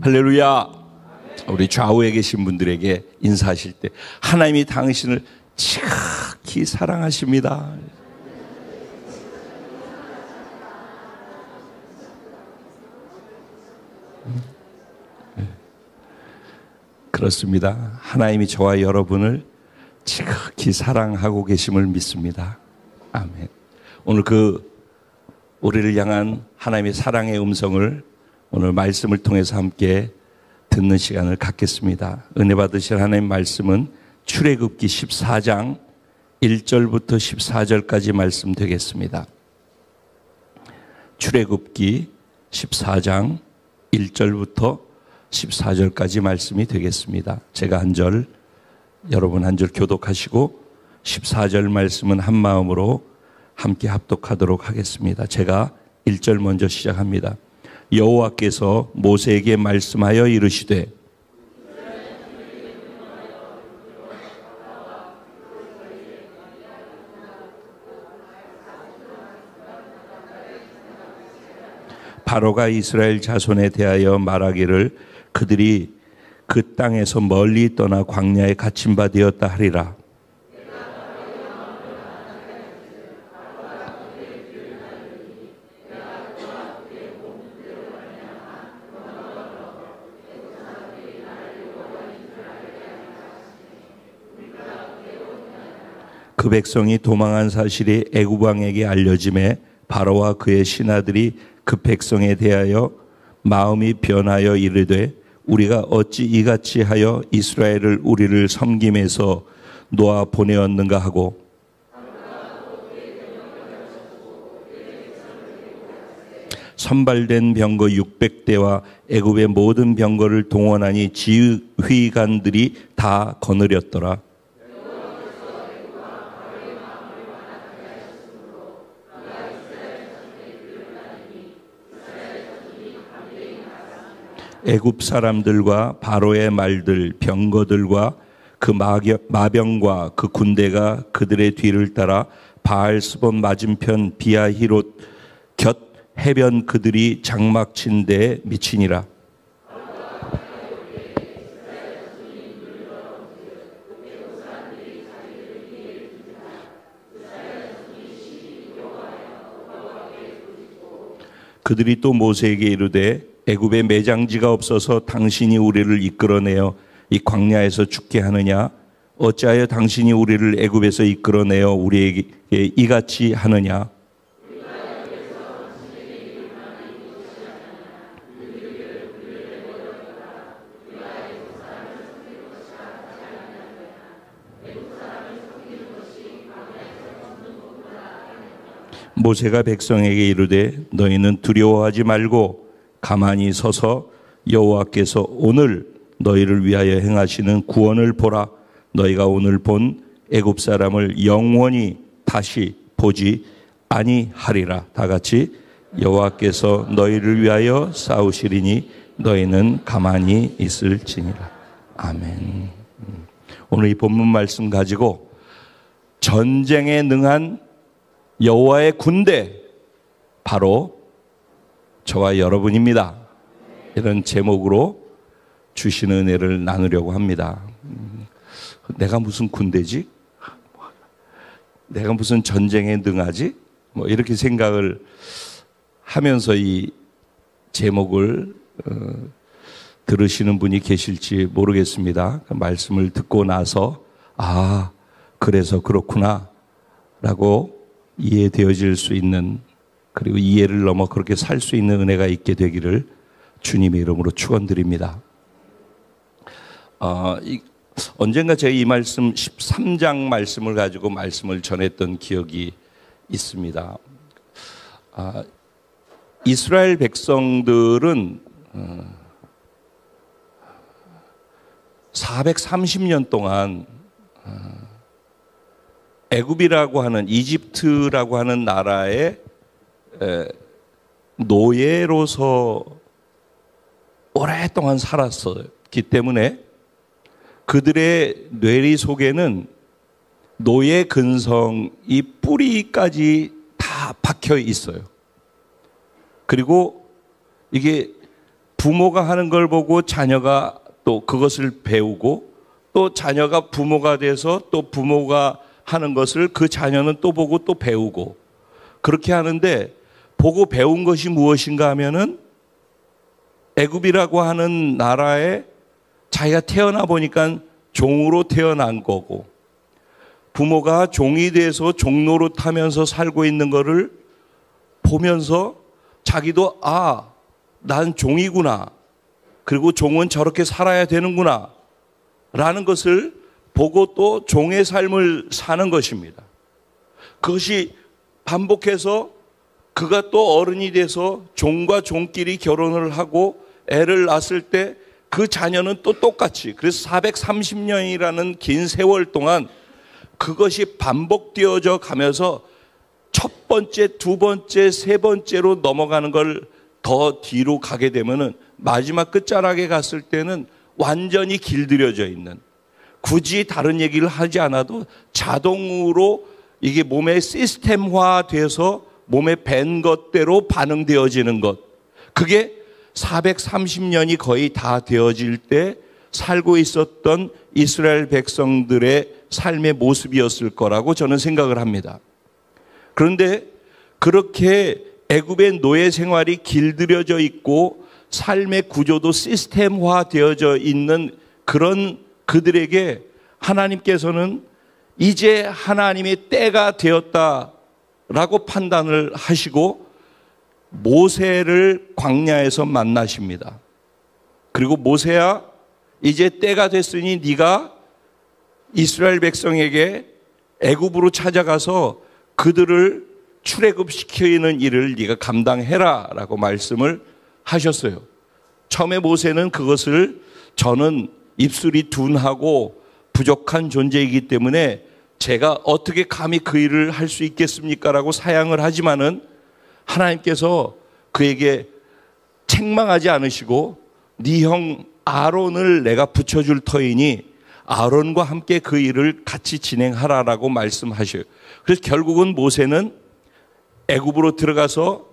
할렐루야. 우리 좌우에 계신 분들에게 인사하실 때 하나님이 당신을 지극히 사랑하십니다. 그렇습니다. 하나님이 저와 여러분을 지극히 사랑하고 계심을 믿습니다. 아멘. 오늘 우리를 향한 하나님의 사랑의 음성을 오늘 말씀을 통해서 함께 듣는 시간을 갖겠습니다. 은혜 받으실 하나님 말씀은 출애굽기 14장 1절부터 14절까지 말씀 되겠습니다. 출애굽기 14장 1절부터 14절까지 말씀이 되겠습니다. 제가 한 절, 여러분 한 절 교독하시고 14절 말씀은 한 마음으로 함께 합독하도록 하겠습니다. 제가 1절 먼저 시작합니다. 여호와께서 모세에게 말씀하여 이르시되 바로가 이스라엘 자손에 대하여 말하기를 그들이 그 땅에서 멀리 떠나 광야에 갇힌 바 되었다 하리라. 그 백성이 도망한 사실이 애굽 왕에게 알려짐에 바로와 그의 신하들이 그 백성에 대하여 마음이 변하여 이르되 우리가 어찌 이같이 하여 이스라엘을 우리를 섬김에서 놓아 보내었는가 하고 선발된 병거 600대와 애굽의 모든 병거를 동원하니 지휘관들이 다 거느렸더라. 애굽 사람들과 바로의 말들, 병거들과 그 마병과 그 군대가 그들의 뒤를 따라 바알스본 맞은편 비아히롯 곁 해변 그들이 장막 친 데에 미치니라. 그들이 또 모세에게 이르되 애굽에 매장지가 없어서 당신이 우리를 이끌어내어 이 광야에서 죽게 하느냐? 어찌하여 당신이 우리를 애굽에서 이끌어내어 우리에게 이같이 하느냐? 모세가 백성에게 이르되 너희는 두려워하지 말고 가만히 서서 여호와께서 오늘 너희를 위하여 행하시는 구원을 보라. 너희가 오늘 본 애굽 사람을 영원히 다시 보지 아니하리라. 다 같이 여호와께서 너희를 위하여 싸우시리니 너희는 가만히 있을지니라. 아멘. 오늘 이 본문 말씀 가지고 전쟁에 능한 여호와의 군대, 바로 저와 여러분입니다. 이런 제목으로 주신 은혜를 나누려고 합니다. 내가 무슨 군대지? 내가 무슨 전쟁에 능하지? 이렇게 생각을 하면서 이 제목을 들으시는 분이 계실지 모르겠습니다. 말씀을 듣고 나서 그래서 그렇구나 라고 이해되어질 수 있는, 그리고 이해를 넘어 그렇게 살 수 있는 은혜가 있게 되기를 주님의 이름으로 축원드립니다. 언젠가 제가 이 말씀 13장 말씀을 가지고 말씀을 전했던 기억이 있습니다. 이스라엘 백성들은 430년 동안 애굽이라고 하는, 이집트라고 하는 나라의 노예로서 오랫동안 살았었기 때문에 그들의 뇌리 속에는 노예 근성이 뿌리까지 다 박혀 있어요. 그리고 이게 부모가 하는 걸 보고 자녀가 또 그것을 배우고, 또 자녀가 부모가 돼서 또 부모가 하는 것을 그 자녀는 또 보고 또 배우고, 그렇게 하는데, 보고 배운 것이 무엇인가 하면은 애굽이라고 하는 나라에 자기가 태어나 보니까 종으로 태어난 거고, 부모가 종이 돼서 종노릇하면서 살고 있는 거를 보면서 자기도 난 종이구나, 그리고 종은 저렇게 살아야 되는구나 라는 것을 보고 또 종의 삶을 사는 것입니다. 그것이 반복해서 그가 또 어른이 돼서 종과 종끼리 결혼을 하고 애를 낳았을 때 그 자녀는 또 똑같이, 그래서 430년이라는 긴 세월 동안 그것이 반복되어져 가면서 첫 번째, 두 번째, 세 번째로 넘어가는 걸 더 뒤로 가게 되면은 마지막 끝자락에 갔을 때는 완전히 길들여져 있는, 굳이 다른 얘기를 하지 않아도 자동으로 이게 몸에 시스템화돼서 몸에 밴 것대로 반응되어지는 것, 그게 430년이 거의 다 되어질 때 살고 있었던 이스라엘 백성들의 삶의 모습이었을 거라고 저는 생각을 합니다. 그런데 그렇게 애굽의 노예 생활이 길들여져 있고 삶의 구조도 시스템화되어져 있는 그런 그들에게 하나님께서는 이제 하나님의 때가 되었다라고 판단을 하시고 모세를 광야에서 만나십니다. 그리고 모세야, 이제 때가 됐으니 네가 이스라엘 백성에게 애굽으로 찾아가서 그들을 출애굽시키는 일을 네가 감당해라 라고 말씀을 하셨어요. 처음에 모세는 그것을 저는 입술이 둔하고 부족한 존재이기 때문에 제가 어떻게 감히 그 일을 할 수 있겠습니까? 라고 사양을 하지만은 하나님께서 그에게 책망하지 않으시고 네 형 아론을 내가 붙여줄 터이니 아론과 함께 그 일을 같이 진행하라라고 말씀하셔요. 그래서 결국은 모세는 애굽으로 들어가서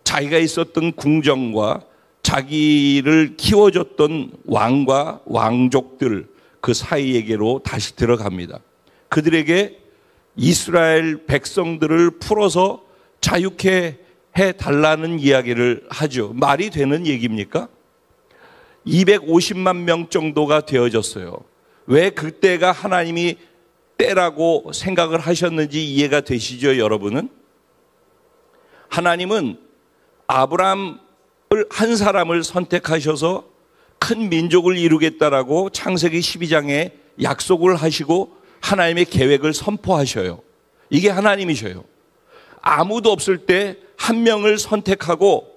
자기가 있었던 궁정과 자기를 키워줬던 왕과 왕족들 그 사이에게로 다시 들어갑니다. 그들에게 이스라엘 백성들을 풀어서 자유케 해달라는 이야기를 하죠. 말이 되는 얘기입니까? 250만 명 정도가 되어졌어요. 왜 그때가 하나님이 때라고 생각을 하셨는지 이해가 되시죠, 여러분은? 하나님은 아브라함을 한 사람을 선택하셔서 큰 민족을 이루겠다라고 창세기 12장에 약속을 하시고 하나님의 계획을 선포하셔요. 이게 하나님이셔요. 아무도 없을 때 한 명을 선택하고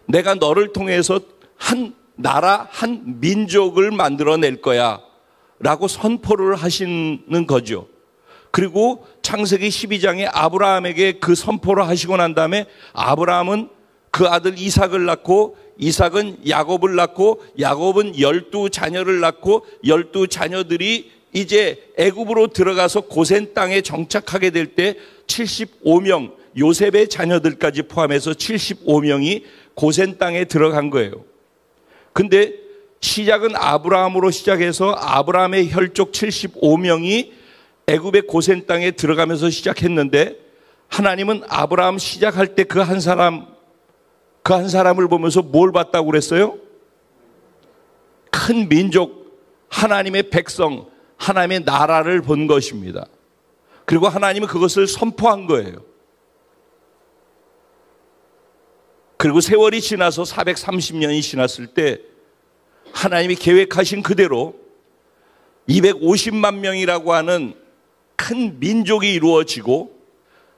내가 너를 통해서 한 나라, 한 민족을 만들어낼 거야 라고 선포를 하시는 거죠. 그리고 창세기 12장에 아브라함에게 그 선포를 하시고 난 다음에 아브라함은 그 아들 이삭을 낳고 이삭은 야곱을 낳고 야곱은 12자녀를 낳고 12자녀들이 이제 애굽으로 들어가서 고센 땅에 정착하게 될 때 75명, 요셉의 자녀들까지 포함해서 75명이 고센 땅에 들어간 거예요. 근데 시작은 아브라함으로 시작해서 아브라함의 혈족 75명이 애굽의 고센 땅에 들어가면서 시작했는데 하나님은 아브라함 시작할 때 그 한 사람을 보면서 뭘 봤다고 그랬어요? 큰 민족, 하나님의 백성, 하나님의 나라를 본 것입니다. 그리고 하나님은 그것을 선포한 거예요. 그리고 세월이 지나서 430년이 지났을 때 하나님이 계획하신 그대로 250만 명이라고 하는 큰 민족이 이루어지고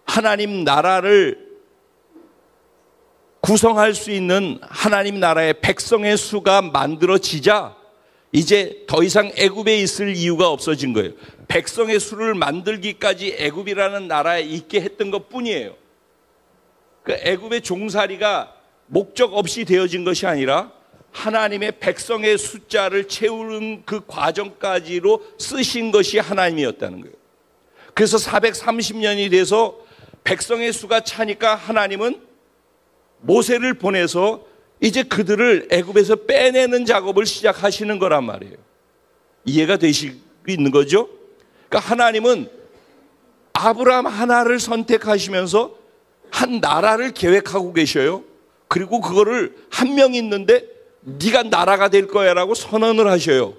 하나님 나라를 구성할 수 있는 하나님 나라의 백성의 수가 만들어지자 이제 더 이상 애굽에 있을 이유가 없어진 거예요. 백성의 수를 만들기까지 애굽이라는 나라에 있게 했던 것뿐이에요. 그 애굽의 종살이가 목적 없이 되어진 것이 아니라 하나님의 백성의 숫자를 채우는 그 과정까지로 쓰신 것이 하나님이었다는 거예요. 그래서 430년이 돼서 백성의 수가 차니까 하나님은 모세를 보내서 이제 그들을 애굽에서 빼내는 작업을 시작하시는 거란 말이에요. 이해가 되시고 있는 거죠? 그러니까 하나님은 아브라함 하나를 선택하시면서 한 나라를 계획하고 계셔요. 그리고 그거를 한 명 있는데 네가 나라가 될 거야 라고 선언을 하셔요.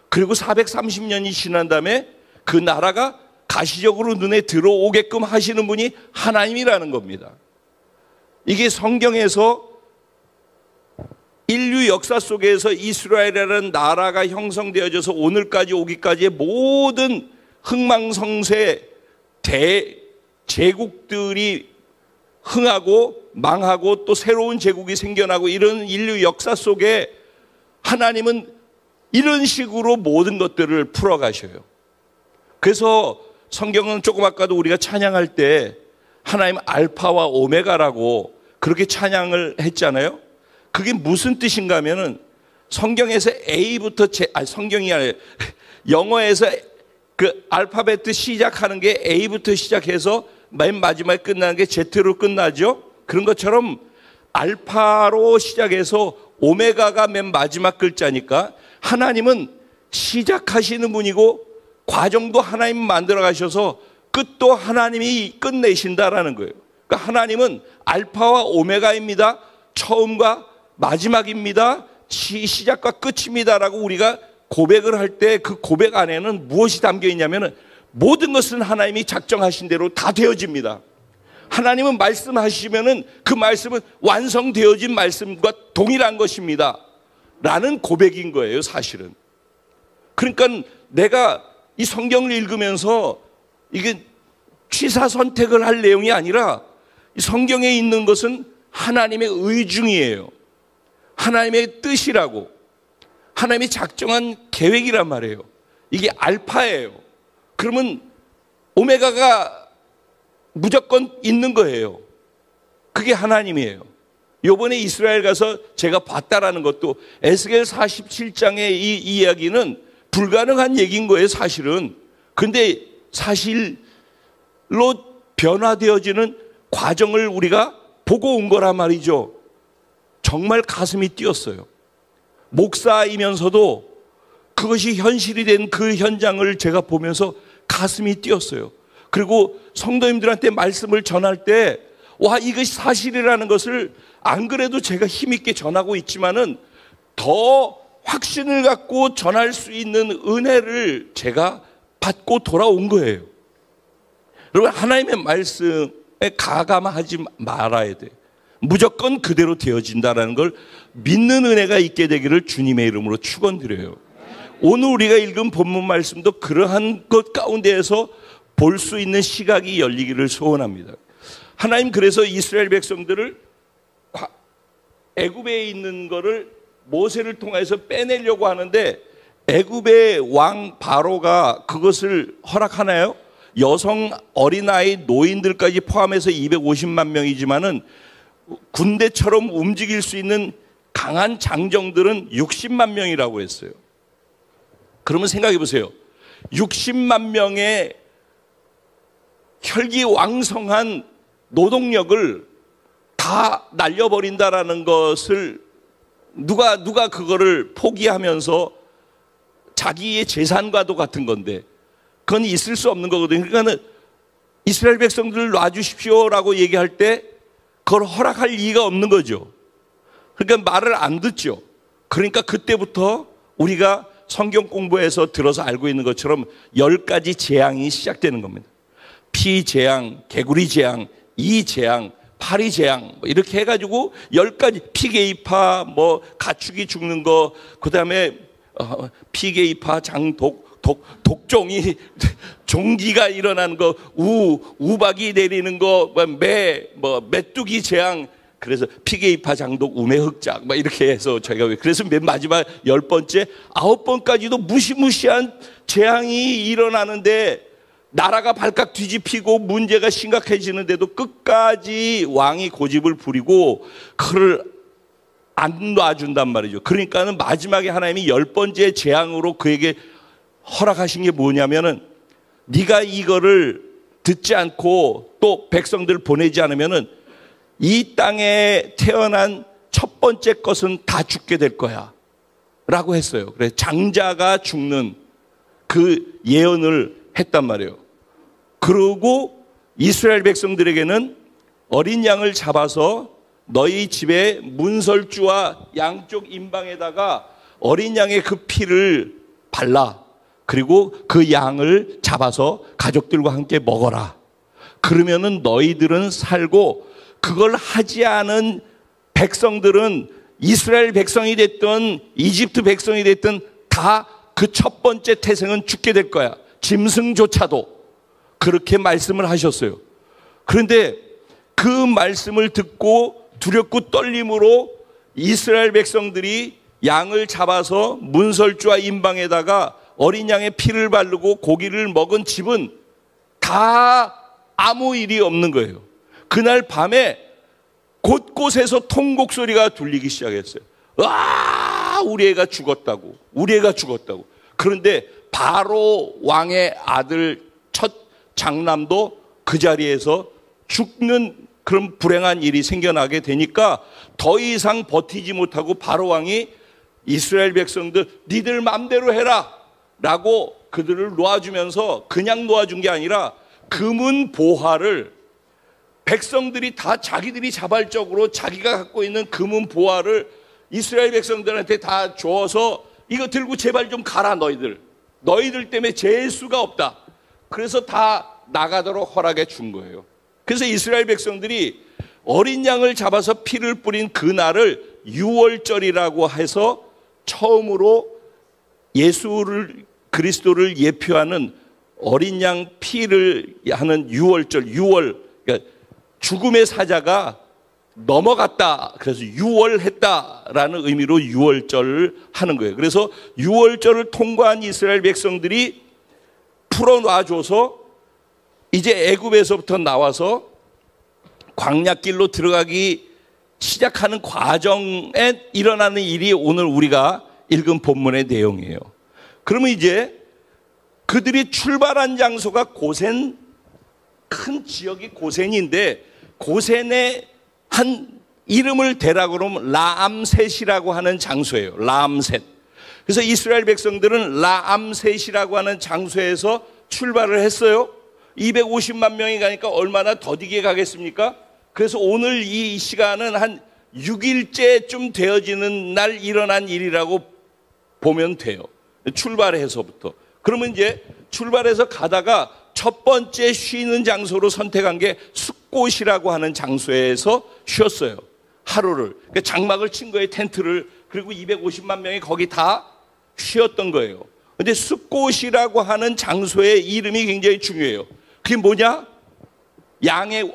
그리고 430년이 지난 다음에 그 나라가 가시적으로 눈에 들어오게끔 하시는 분이 하나님이라는 겁니다. 이게 성경에서 인류 역사 속에서 이스라엘이라는 나라가 형성되어져서 오늘까지 오기까지의 모든 흥망성쇠 제국들이 흥하고 망하고 또 새로운 제국이 생겨나고 이런 인류 역사 속에 하나님은 이런 식으로 모든 것들을 풀어가셔요. 그래서 성경은 조금 아까도 우리가 찬양할 때 하나님 알파와 오메가라고 그렇게 찬양을 했잖아요. 그게 무슨 뜻인가 하면은 성경에서 A부터 성경이 아니라 영어에서 그 알파벳 시작하는 게 A부터 시작해서 맨 마지막에 끝나는 게 Z로 끝나죠. 그런 것처럼 알파로 시작해서 오메가가 맨 마지막 글자니까 하나님은 시작하시는 분이고 과정도 하나님 만들어 가셔서 끝도 하나님이 끝내신다라는 거예요. 그러니까 하나님은 알파와 오메가입니다. 처음과 마지막입니다. 시작과 끝입니다라고 우리가 고백을 할 때 그 고백 안에는 무엇이 담겨 있냐면은 모든 것은 하나님이 작정하신 대로 다 되어집니다. 하나님은 말씀하시면은 그 말씀은 완성되어진 말씀과 동일한 것입니다. 라는 고백인 거예요, 사실은. 그러니까 내가 이 성경을 읽으면서 이게 취사 선택을 할 내용이 아니라 이 성경에 있는 것은 하나님의 의중이에요. 하나님의 뜻이라고. 하나님이 작정한 계획이란 말이에요. 이게 알파예요. 그러면 오메가가 무조건 있는 거예요. 그게 하나님이에요. 요번에 이스라엘 가서 제가 봤다라는 것도 에스겔 47장의 이 이야기는 불가능한 얘기인 거예요, 사실은. 근데 사실로 변화되어지는 과정을 우리가 보고 온 거란 말이죠. 정말 가슴이 뛰었어요. 목사이면서도 그것이 현실이 된 그 현장을 제가 보면서 가슴이 뛰었어요. 그리고 성도님들한테 말씀을 전할 때 와, 이것이 사실이라는 것을 안 그래도 제가 힘있게 전하고 있지만은 더 확신을 갖고 전할 수 있는 은혜를 제가 받고 돌아온 거예요. 여러분, 하나님의 말씀에 가감하지 말아야 돼요. 무조건 그대로 되어진다는 걸 믿는 은혜가 있게 되기를 주님의 이름으로 축원드려요. 오늘 우리가 읽은 본문 말씀도 그러한 것 가운데에서 볼 수 있는 시각이 열리기를 소원합니다. 하나님 그래서 이스라엘 백성들을 애굽에 있는 거를 모세를 통해서 빼내려고 하는데 애굽의 왕 바로가 그것을 허락하나요? 여성, 어린아이, 노인들까지 포함해서 250만 명이지만은 군대처럼 움직일 수 있는 강한 장정들은 60만 명이라고 했어요. 그러면 생각해 보세요. 60만 명의 혈기왕성한 노동력을 다 날려버린다라는 것을 누가 그거를 포기하면서 자기의 재산과도 같은 건데 그건 있을 수 없는 거거든요. 그러니까 이스라엘 백성들을 놔주십시오라고 얘기할 때 그걸 허락할 리가 없는 거죠. 그러니까 말을 안 듣죠. 그러니까 그때부터 우리가 성경 공부에서 들어서 알고 있는 것처럼 10가지 재앙이 시작되는 겁니다. 피 재앙, 개구리 재앙, 이 재앙, 파리 재앙 이렇게 해가지고 10가지 피게이파, 뭐 가축이 죽는 거, 그 다음에 피게이파, 장독, 독종이 종기가 일어나는 거, 우박이 내리는 거, 메뚜기 재앙. 그래서 피게이파, 장독, 우매흑작 막 이렇게 해서 저희가 그래서 맨 마지막 10번째, 9번까지도 무시무시한 재앙이 일어나는데 나라가 발칵 뒤집히고 문제가 심각해지는데도 끝까지 왕이 고집을 부리고 그를 안 놔준단 말이죠. 그러니까는 마지막에 하나님이 10번째 재앙으로 그에게 허락하신 게 뭐냐면은 네가 이거를 듣지 않고 또 백성들을 보내지 않으면은 이 땅에 태어난 첫 첫 번째 것은 다 죽게 될 거야 라고 했어요. 그래서 장자가 죽는 그 예언을 했단 말이에요. 그리고 이스라엘 백성들에게는 어린 양을 잡아서 너희 집에 문설주와 양쪽 임방에다가 어린 양의 그 피를 발라. 그리고 그 양을 잡아서 가족들과 함께 먹어라. 그러면은 너희들은 살고, 그걸 하지 않은 백성들은 이스라엘 백성이 됐든 이집트 백성이 됐든 다 그 첫 번째 태생은 죽게 될 거야. 짐승조차도. 그렇게 말씀을 하셨어요. 그런데 그 말씀을 듣고 두렵고 떨림으로 이스라엘 백성들이 양을 잡아서 문설주와 임방에다가 어린 양의 피를 바르고 고기를 먹은 집은 다 아무 일이 없는 거예요. 그날 밤에 곳곳에서 통곡 소리가 들리기 시작했어요. 와, 우리 애가 죽었다고, 우리 애가 죽었다고. 그런데 바로 왕의 아들 첫 장남도 그 자리에서 죽는 그런 불행한 일이 생겨나게 되니까 더 이상 버티지 못하고 바로 왕이 이스라엘 백성들 니들 맘대로 해라 라고 그들을 놓아주면서, 그냥 놓아준 게 아니라 금은 보화를 백성들이 다 자기들이 자발적으로 자기가 갖고 있는 금은 보화를 이스라엘 백성들한테 다 줘서 이거 들고 제발 좀 가라, 너희들 때문에 재수가 없다. 그래서 다 나가도록 허락해 준 거예요. 그래서 이스라엘 백성들이 어린 양을 잡아서 피를 뿌린 그날을 유월절이라고 해서 처음으로 예수를, 그리스도를 예표하는 어린 양 피를 하는 유월절, 그러니까 죽음의 사자가 넘어갔다. 그래서 유월했다라는 의미로 유월절을 하는 거예요. 그래서 유월절을 통과한 이스라엘 백성들이 풀어놔줘서 이제 애굽에서부터 나와서 광야길로 들어가기 시작하는 과정에 일어나는 일이 오늘 우리가 읽은 본문의 내용이에요. 그러면 이제 그들이 출발한 장소가 고센, 큰 지역이 고센인데, 고센의 한 이름을 대라고 그러면 라암셋이라고 하는 장소예요. 라암셋. 그래서 이스라엘 백성들은 라암셋이라고 하는 장소에서 출발을 했어요. 250만 명이 가니까 얼마나 더디게 가겠습니까? 그래서 오늘 이 시간은 한 6일째쯤 되어지는 날 일어난 일이라고 보면 돼요. 출발해서부터. 그러면 이제 출발해서 가다가 첫 번째 쉬는 장소로 선택한 게 숫곳이라고 하는 장소에서 쉬었어요. 하루를. 그러니까 장막을 친 거예요, 텐트를. 그리고 250만 명이 거기 다 쉬었던 거예요. 근데 숫곳이라고 하는 장소의 이름이 굉장히 중요해요. 그게 뭐냐?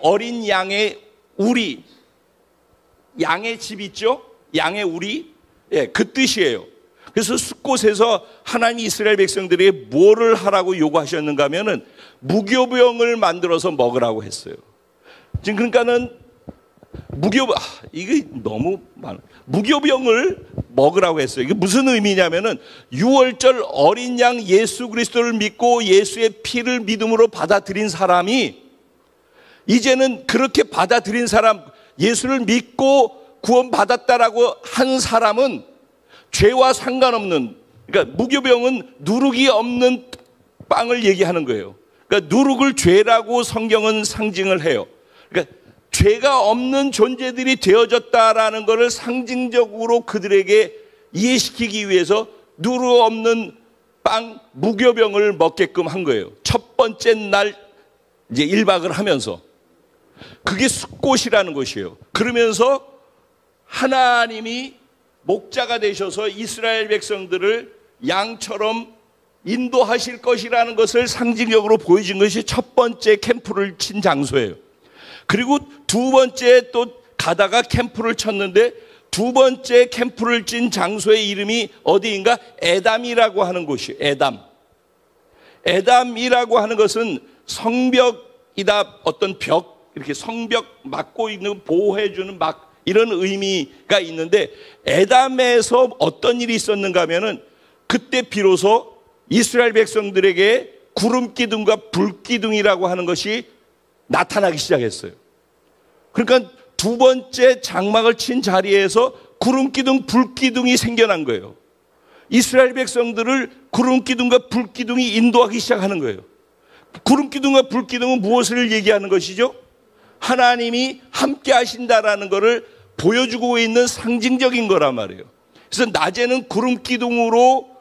어린 양의 우리, 양의 집 있죠? 양의 우리, 예, 그 뜻이에요. 그래서 숫곳에서 하나님 이스라엘 백성들에게 뭐를 하라고 요구하셨는가 하면은 무교병을 만들어서 먹으라고 했어요. 지금 그러니까는 이게 너무 많아. 무교병을 먹으라고 했어요. 이게 무슨 의미냐면은 유월절 어린 양 예수 그리스도를 믿고 예수의 피를 믿음으로 받아들인 사람이, 이제는 그렇게 받아들인 사람, 예수를 믿고 구원받았다라고 한 사람은 죄와 상관없는, 그러니까 무교병은 누룩이 없는 빵을 얘기하는 거예요. 그러니까 누룩을 죄라고 성경은 상징을 해요. 그러니까 죄가 없는 존재들이 되어졌다라는 것을 상징적으로 그들에게 이해시키기 위해서 누룩 없는 빵, 무교병을 먹게끔 한 거예요. 첫 번째 날 이제 1박을 하면서. 그게 숫곳이라는 것이에요. 그러면서 하나님이 목자가 되셔서 이스라엘 백성들을 양처럼 인도하실 것이라는 것을 상징적으로 보여준 것이 첫 번째 캠프를 친 장소예요. 그리고 두 번째 또 가다가 캠프를 쳤는데, 두 번째 캠프를 친 장소의 이름이 어디인가? 에담이라고 하는 곳이에요. 에담이라고 하는 것은 성벽이다, 어떤 벽, 이렇게 성벽 막고 있는, 보호해주는 이런 의미가 있는데, 에담에서 어떤 일이 있었는가 하면은 그때 비로소 이스라엘 백성들에게 구름 기둥과 불 기둥이라고 하는 것이 나타나기 시작했어요. 그러니까 두 번째 장막을 친 자리에서 구름기둥, 불기둥이 생겨난 거예요. 이스라엘 백성들을 구름기둥과 불기둥이 인도하기 시작하는 거예요. 구름기둥과 불기둥은 무엇을 얘기하는 것이죠? 하나님이 함께 하신다라는 것을 보여주고 있는 상징적인 거란 말이에요. 그래서 낮에는 구름기둥으로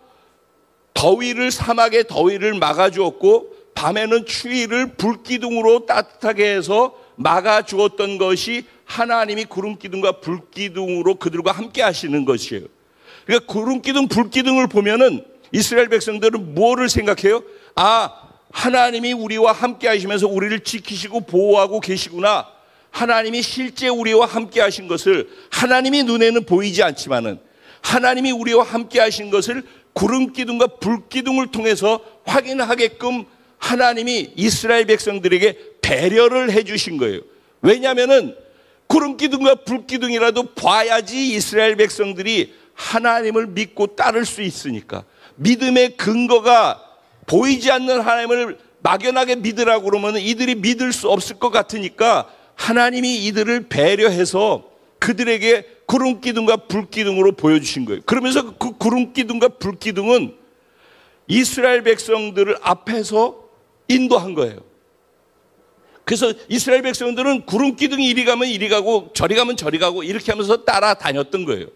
사막의 더위를 막아주었고, 밤에는 추위를 불기둥으로 따뜻하게 해서 막아주었던 것이 하나님이 구름기둥과 불기둥으로 그들과 함께 하시는 것이에요. 그러니까 구름기둥, 불기둥을 보면은 이스라엘 백성들은 뭐를 생각해요? 하나님이 우리와 함께 하시면서 우리를 지키시고 보호하고 계시구나. 하나님이 실제 우리와 함께 하신 것을, 하나님이 눈에는 보이지 않지만은 하나님이 우리와 함께 하신 것을 구름기둥과 불기둥을 통해서 확인하게끔 하나님이 이스라엘 백성들에게 배려를 해주신 거예요. 왜냐하면은 구름기둥과 불기둥이라도 봐야지 이스라엘 백성들이 하나님을 믿고 따를 수 있으니까. 믿음의 근거가 보이지 않는 하나님을 막연하게 믿으라고 그러면 이들이 믿을 수 없을 것 같으니까 하나님이 이들을 배려해서 그들에게 구름기둥과 불기둥으로 보여주신 거예요. 그러면서 그 구름기둥과 불기둥은 이스라엘 백성들을 앞에서 인도한 거예요. 그래서 이스라엘 백성들은 구름기둥이 이리 가면 이리 가고 저리 가면 저리 가고 이렇게 하면서 따라다녔던 거예요.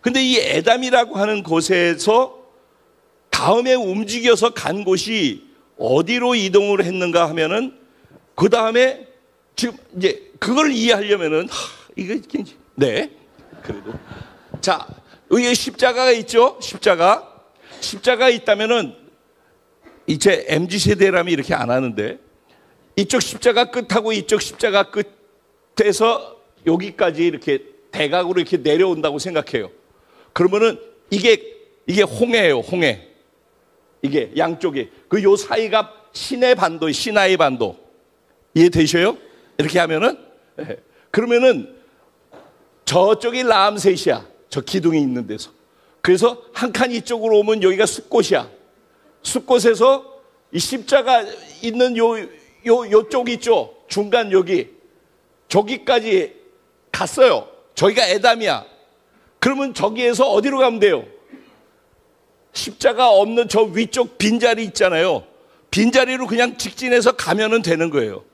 근데 이 에담이라고 하는 곳에서 다음에 움직여서 간 곳이 어디로 이동을 했는가 하면은, 그 다음에 지금 이제 그걸 이해하려면은, 그래도. 자, 여기 십자가가 있죠? 십자가 있다면은, 이제 MZ세대라면 이렇게 안 하는데, 이쪽 십자가 끝하고 이쪽 십자가 끝에서 여기까지 이렇게 대각으로 이렇게 내려온다고 생각해요. 그러면은 이게 홍해예요, 홍해. 이게 양쪽에. 요 사이가 시나이 반도. 이해되셔요? 이렇게 하면은? 그러면은 저쪽이 라암셋이야. 저 기둥이 있는 데서. 그래서 한 칸 이쪽으로 오면 여기가 숫곳이야. 숫곳에서 이 십자가 있는 요쪽 있죠? 중간 저기까지 갔어요. 저기가 에담이야. 그러면 저기에서 어디로 가면 돼요? 십자가 없는 저 위쪽 빈자리 있잖아요. 빈자리로 그냥 직진해서 가면은 되는 거예요.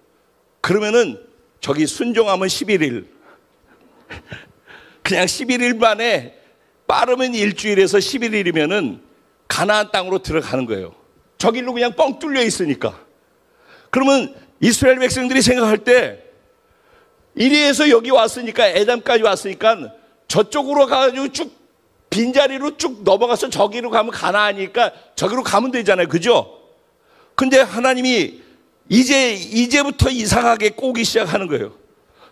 그러면은 저기 순종하면 11일. 그냥 11일 만에, 빠르면 일주일에서 11일이면은 가나안 땅으로 들어가는 거예요. 저길로 그냥 뻥 뚫려 있으니까. 그러면 이스라엘 백성들이 생각할 때, 이리에서 여기 왔으니까, 에담까지 왔으니까 저쪽으로 가가지고 쭉 빈자리로 쭉 넘어가서 저기로 가면 가나안이니까 저기로 가면 되잖아요. 그죠? 근데 하나님이 이제부터 이상하게 꼬기 시작하는 거예요.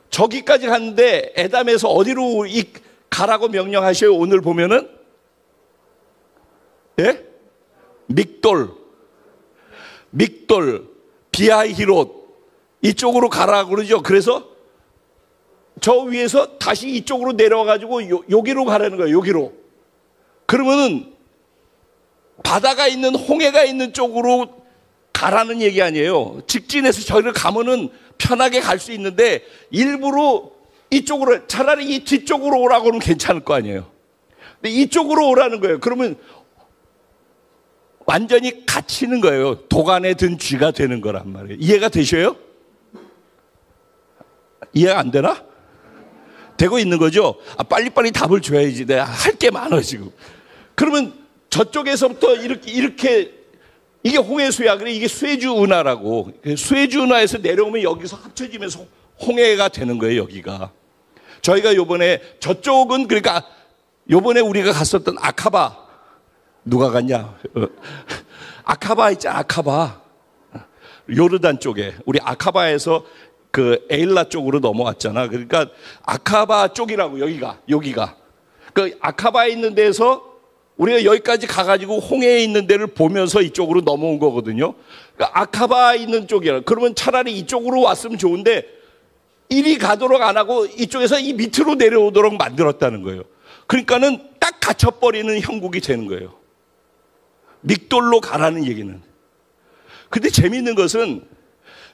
저기까지 갔는데 에담에서 어디로 가라고 명령하셔요? 오늘 보면은? 예? 믹돌, 비하히롯 이쪽으로 가라고 그러죠. 그래서 저 위에서 다시 이쪽으로 내려와가지고 여기로 가라는 거예요. 여기로. 그러면은 바다가 있는, 홍해가 있는 쪽으로 가라는 얘기 아니에요. 직진해서 저기를 가면은 편하게 갈 수 있는데 일부러 이쪽으로, 차라리 이 뒤쪽으로 오라고 하면 괜찮을 거 아니에요. 근데 이쪽으로 오라는 거예요. 그러면 완전히 갇히는 거예요. 도간에 든 쥐가 되는 거란 말이에요. 이해가 되셔요? 이해가 안 되나? 되고 있는 거죠? 빨리빨리 답을 줘야지. 내가 할 게 많아, 지금. 그러면 저쪽에서부터 이렇게 이게 홍해수야. 그래, 이게 스웨즈 운하라고. 스웨즈 운하에서 내려오면 여기서 합쳐지면서 홍해가 되는 거예요, 여기가. 저희가 요번에 저쪽은, 그러니까 요번에 우리가 갔었던 아카바. 누가 갔냐? 아카바 있잖아, 아카바. 요르단 쪽에. 우리 아카바에서 그 에일라 쪽으로 넘어왔잖아. 그러니까 아카바 쪽이라고, 여기가. 그 아카바에 있는 데서 우리가 여기까지 가가지고 홍해에 있는 데를 보면서 이쪽으로 넘어온 거거든요. 그러니까 아카바에 있는 쪽이라. 그러면 차라리 이쪽으로 왔으면 좋은데 이리 가도록 안 하고 이쪽에서 이 밑으로 내려오도록 만들었다는 거예요. 그러니까는 딱 갇혀버리는 형국이 되는 거예요. 믹돌로 가라는 얘기는. 근데 재미있는 것은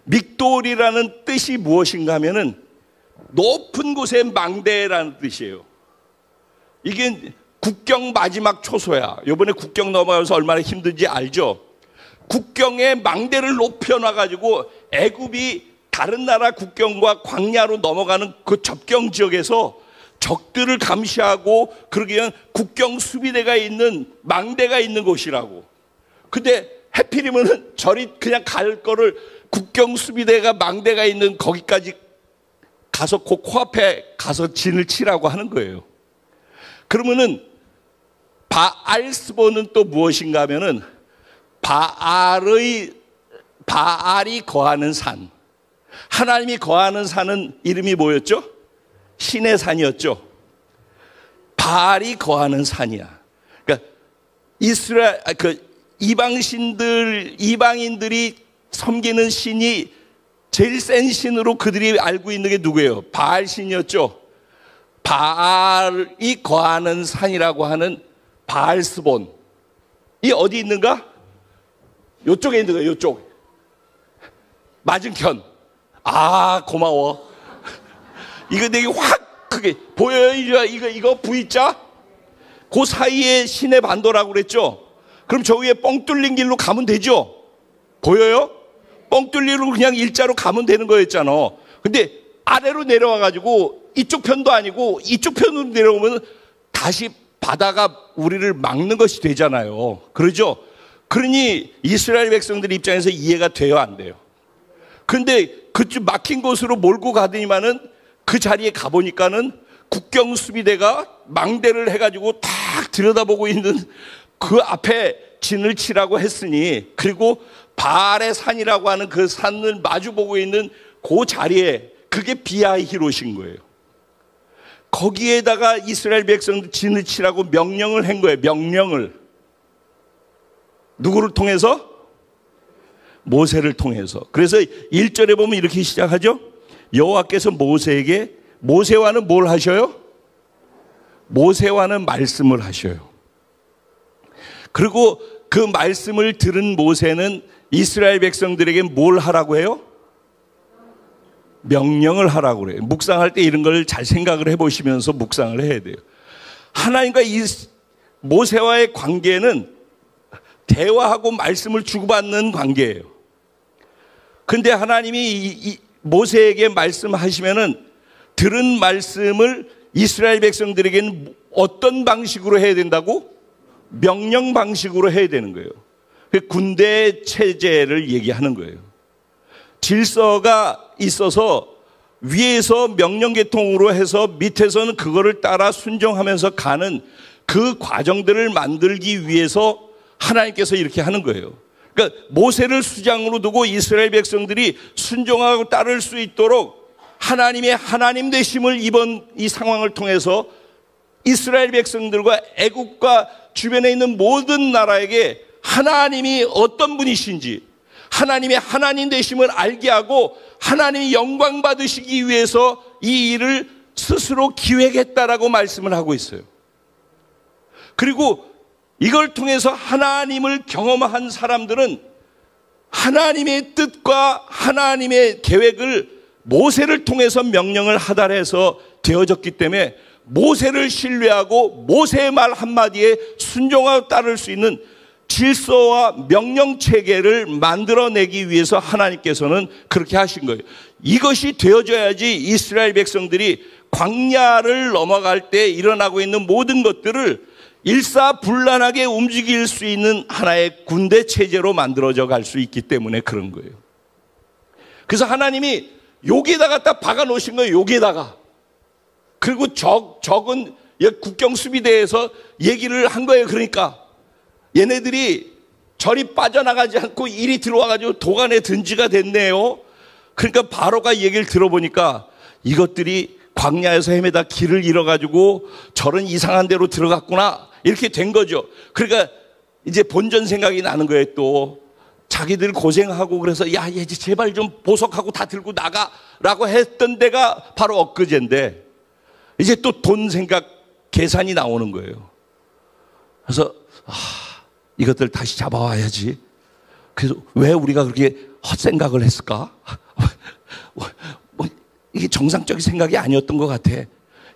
믹돌이라는 뜻이 무엇인가 하면은 높은 곳의 망대라는 뜻이에요. 이게 국경 마지막 초소야. 이번에 국경 넘어가면서 얼마나 힘든지 알죠? 국경에 망대를 높여놔가지고 애굽이 다른 나라 국경과 광야로 넘어가는 그 접경 지역에서 적들을 감시하고 그러기 위한 국경 수비대가 있는 망대가 있는 곳이라고. 근데 해필이면은 저리 그냥 갈 거를 국경 수비대가 망대가 있는 거기까지 가서 그 코앞에 가서 진을 치라고 하는 거예요. 그러면은 바알스본은 또 무엇인가 하면은 바알이 거하는 산. 하나님이 거하는 산은 이름이 뭐였죠? 신의 산이었죠. 바알이 거하는 산이야. 그러니까 이방인들이 섬기는 신이 제일 센 신으로 그들이 알고 있는 게 누구예요? 바알 신이었죠. 바알이 거하는 산이라고 하는 바알스본. 이 어디 있는가? 요쪽에 있는 거예요. 요쪽. 맞은편. 아, 고마워. 이거 되게 확 크게 보여요? 이거 V자? 그 사이에 신의 반도라고 그랬죠? 그럼 저 위에 뻥 뚫린 길로 가면 되죠? 보여요? 뻥 뚫리로 그냥 일자로 가면 되는 거였잖아. 근데 아래로 내려와가지고 이쪽 편도 아니고 이쪽 편으로 내려오면 다시 바다가 우리를 막는 것이 되잖아요. 그러죠? 그러니 이스라엘 백성들 입장에서 이해가 돼요, 안 돼요? 근데 그쪽 막힌 곳으로 몰고 가더니만은 그 자리에 가보니까는 국경 수비대가 망대를 해가지고 탁 들여다보고 있는 그 앞에 진을 치라고 했으니, 그리고 바알의 산이라고 하는 그 산을 마주보고 있는 그 자리에 그게 비하히롯인 거예요. 거기에다가 이스라엘 백성들 진을 치라고 명령을 한 거예요. 명령을. 누구를 통해서? 모세를 통해서. 그래서 1절에 보면 이렇게 시작하죠. 여호와께서 모세에게, 모세와는 뭘 하셔요? 모세와는 말씀을 하셔요. 그리고 그 말씀을 들은 모세는 이스라엘 백성들에게 뭘 하라고 해요? 명령을 하라고 그래요. 묵상할 때 이런 걸 잘 생각을 해보시면서 묵상을 해야 돼요. 하나님과 이 모세와의 관계는 대화하고 말씀을 주고받는 관계예요. 근데 하나님이 모세에게 말씀하시면은 들은 말씀을 이스라엘 백성들에게는 어떤 방식으로 해야 된다고? 명령 방식으로 해야 되는 거예요. 군대 체제를 얘기하는 거예요. 질서가 있어서 위에서 명령 계통으로 해서 밑에서는 그거를 따라 순종하면서 가는 그 과정들을 만들기 위해서 하나님께서 이렇게 하는 거예요. 그러니까 모세를 수장으로 두고 이스라엘 백성들이 순종하고 따를 수 있도록 하나님의 하나님 되심을 이번 이 상황을 통해서 이스라엘 백성들과 애국과 주변에 있는 모든 나라에게 하나님이 어떤 분이신지, 하나님의 하나님 되심을 알게 하고 하나님이 영광 받으시기 위해서 이 일을 스스로 기획했다라고 말씀을 하고 있어요. 그리고 이걸 통해서 하나님을 경험한 사람들은 하나님의 뜻과 하나님의 계획을 모세를 통해서 명령을 하달해서 되어졌기 때문에 모세를 신뢰하고 모세의 말 한마디에 순종하고 따를 수 있는 질서와 명령 체계를 만들어내기 위해서 하나님께서는 그렇게 하신 거예요. 이것이 되어져야지 이스라엘 백성들이 광야를 넘어갈 때 일어나고 있는 모든 것들을 일사불란하게 움직일 수 있는 하나의 군대 체제로 만들어져 갈 수 있기 때문에 그런 거예요. 그래서 하나님이 여기에다가 딱 박아 놓으신 거예요. 여기에다가. 그리고 적은 국경 수비대에서 얘기를 한 거예요. 그러니까 얘네들이 절이 빠져나가지 않고 일이 들어와가지고 도간에 든지가 됐네요. 그러니까 바로가 얘기를 들어보니까 이것들이 광야에서 헤매다 길을 잃어가지고 절은 이상한 데로 들어갔구나, 이렇게 된 거죠. 그러니까 이제 본전 생각이 나는 거예요. 또 자기들 고생하고 그래서 야, 얘 제발 좀 보석하고 다 들고 나가라고 했던 데가 바로 엊그제인데 이제 또 돈 생각 계산이 나오는 거예요. 그래서 이것들 다시 잡아와야지. 그래서 왜 우리가 그렇게 헛생각을 했을까? 이게 정상적인 생각이 아니었던 것 같아.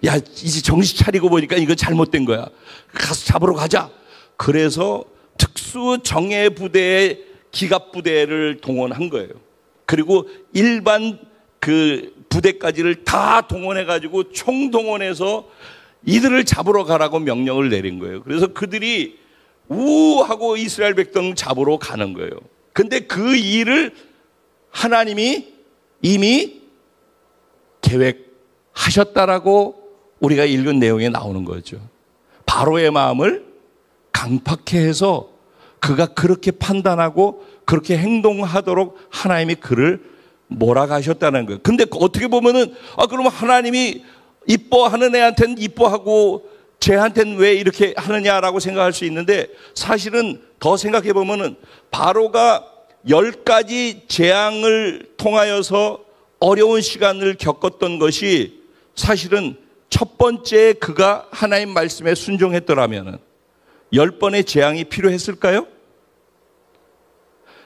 야, 이제 정신 차리고 보니까 이거 잘못된 거야. 가서 잡으러 가자. 그래서 특수 정예 부대의 기갑 부대를 동원한 거예요. 그리고 일반 그 부대까지를 다 동원해가지고 총동원해서 이들을 잡으러 가라고 명령을 내린 거예요. 그래서 그들이 우하고 이스라엘 백성 잡으러 가는 거예요. 근데 그 일을 하나님이 이미 계획하셨다라고 우리가 읽은 내용에 나오는 거죠. 바로의 마음을 강팍해 해서 그가 그렇게 판단하고 그렇게 행동하도록 하나님이 그를 몰아가셨다는 거예요. 근데 어떻게 보면은 그러면 하나님이 이뻐하는 애한테는 이뻐하고 쟤한테는 왜 이렇게 하느냐라고 생각할 수 있는데, 사실은 더 생각해 보면은 바로가 10가지 재앙을 통하여서 어려운 시간을 겪었던 것이 사실은 첫 번째 그가 하나님 말씀에 순종했더라면 10번의 재앙이 필요했을까요?